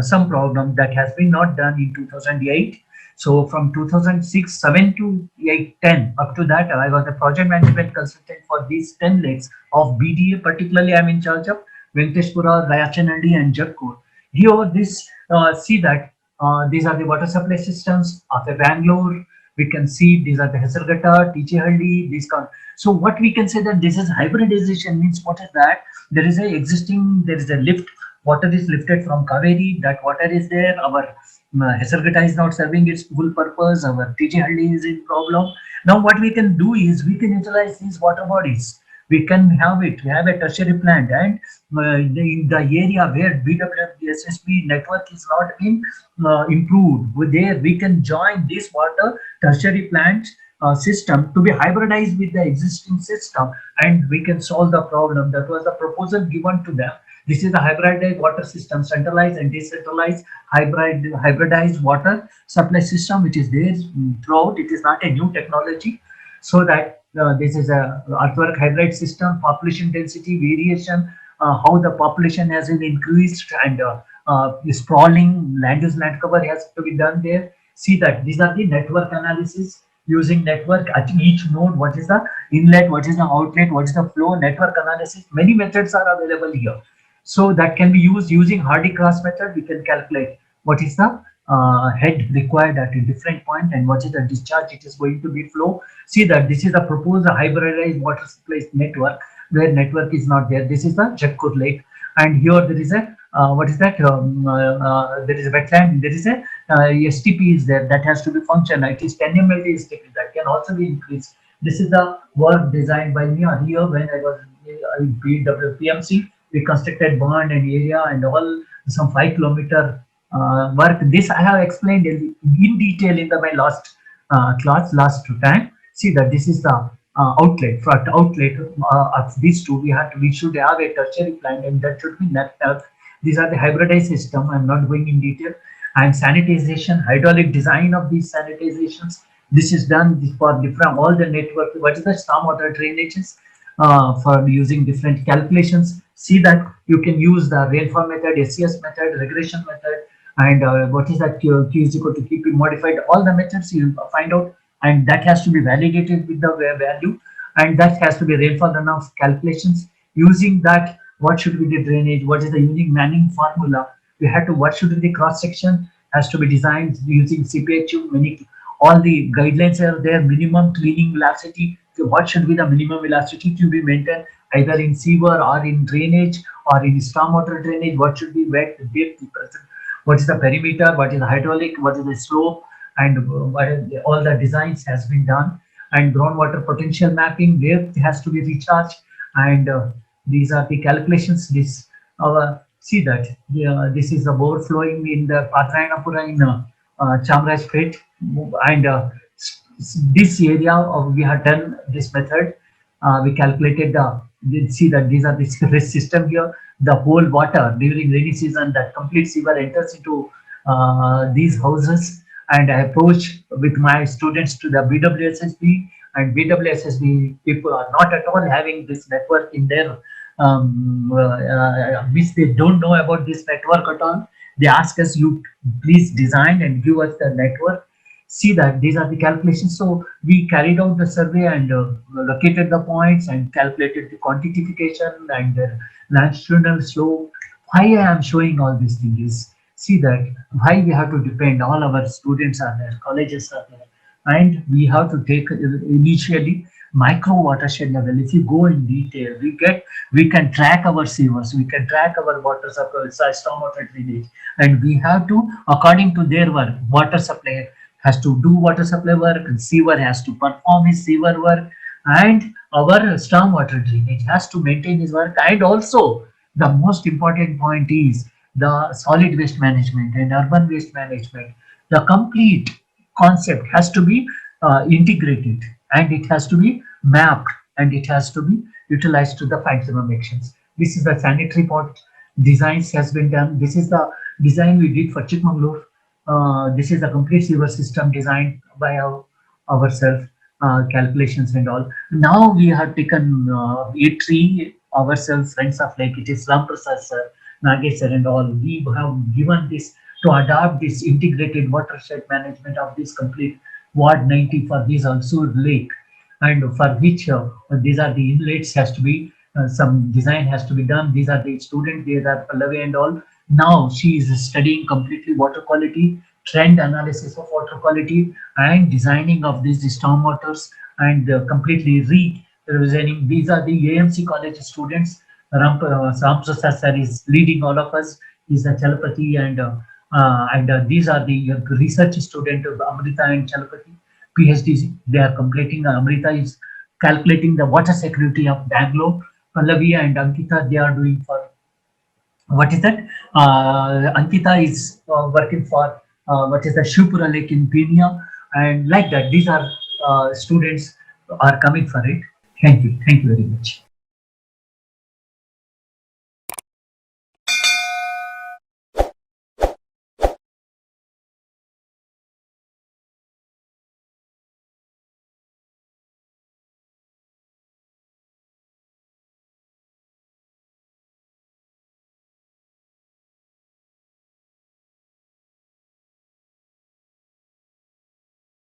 some problem that has been not done in 2008. So from 2006, 7 to 8, 10, up to that, I was the project management consultant for these 10 lakes of BDA. Particularly, I'm in charge of Venkateshpura, Rachanhalli, and Jakkur. Here, this see that these are the water supply systems of the Bangalore. We can see these are the Hesarghatta, Tichehalli, these kind. So what we can say that this is hybridization means what is that? There is a existing, there is a lift, water is lifted from Kaveri, that water is there. Our Hesarghatta is not serving its full purpose. Our Tichehalli is in problem. Now what we can do is we can utilize these water bodies. We can have it, we have a tertiary plant, and in the area where BWSSB network is not being improved, there we can join this water tertiary plant system to be hybridized with the existing system, and we can solve the problem. That was the proposal given to them. This is the hybridized water system, centralized and decentralized hybridized water supply system, which is there throughout. It is not a new technology. So that this is a earthwork hybrid system, population density variation, how the population has been increased, and sprawling land use land cover has to be done there. See that these are the network analysis using network at each node. What is the inlet? What is the outlet? What is the flow? Network analysis. Many methods are available here. So that can be used using Hardy-Cross method. We can calculate what is the head required at a different point and what is the discharge it is going to be flow. See that this is a proposed hybridized water supply network where network is not there. This is the Jakkur Lake, and here there is a what is that? There is a wetland. There is a STP is there that has to be functional. It is 10 ml STP that can also be increased. This is the work designed by me here when I was in PMC. We constructed bond and area and all some 5 kilometer work. This I have explained in detail in my last class last time. See that this is the outlet, front outlet of these two. We should have a tertiary plant, and that should be net. These are the hybridized system. I'm not going in detail. And sanitization, hydraulic design of these sanitizations. This is done for different all the network. What is the stormwater drainages for using different calculations? See that you can use the rainfall method, SCS method, regression method, and what is that Q is equal to KP modified. All the methods you find out, and that has to be validated with the value, and that has to be rainfall runoff calculations. Using that, what should be the drainage? What is the unique Manning formula? We had to, what should be the cross section has to be designed using CPHU. Many all the guidelines are there. Minimum cleaning velocity. So what should be the minimum velocity to be maintained either in sewer or in drainage or in stormwater drainage? What should be wet depth present? What is the perimeter? What is the hydraulic? What is the slope? And all the designs has been done. And groundwater potential mapping, where it has to be recharged. And these are the calculations. This see that this is the bore flowing in the Patrayanapura in Chamarajpet, and this area we have done this method. We calculated see that these are the system here. The whole water during rainy season, that complete sewer enters into these houses, and I approach with my students to the BWSSB, and BWSSB people are not at all having this network in their which they don't know about this network at all. They ask us, you please design and give us the network. See that these are the calculations. So we carried out the survey and located the points and calculated the quantification and the longitudinal slope. Why I am showing all these things is, see that why we have to depend, all our students are there, colleges are there, and we have to take initially micro watershed level. If you go in detail, we can track our sewers, we can track our water supply, stormwater drainage, and we have to, according to their work, water supply has to do water supply work, and sewer has to perform his sewer work, and our stormwater drainage has to maintain his work. And also the most important point is the solid waste management and urban waste management. The complete concept has to be integrated, and it has to be mapped, and it has to be utilized to the maximum actions. This is the sanitary pot designs has been done. This is the design we did for Chikmagalur. This is a complete sewer system designed by ourselves, calculations and all. Now we have taken A3 ourselves, friends of lake. It is Ram Prasad sir, Nagesh sir and all. We have given this to adopt this integrated watershed management of this complete Ward 90 for this also lake, and for which these are the inlets has to be some design has to be done. These are the students, these are Pallavi and all. Now she is studying completely water quality, trend analysis of water quality, and designing of these storm waters, and completely redesigning. These are the AMC college students. Ram Prasad sir is leading all of us. He's the Chalapati, and these are the research student of Amrita and Chalapati, PhD. They are completing. Amrita is calculating the water security of Bangalore. Pallavi and Ankita, they are doing for what is that? Ankita is working for what is the Shivpura Lake in Penia, and like that. These are students are coming for it. Thank you very much.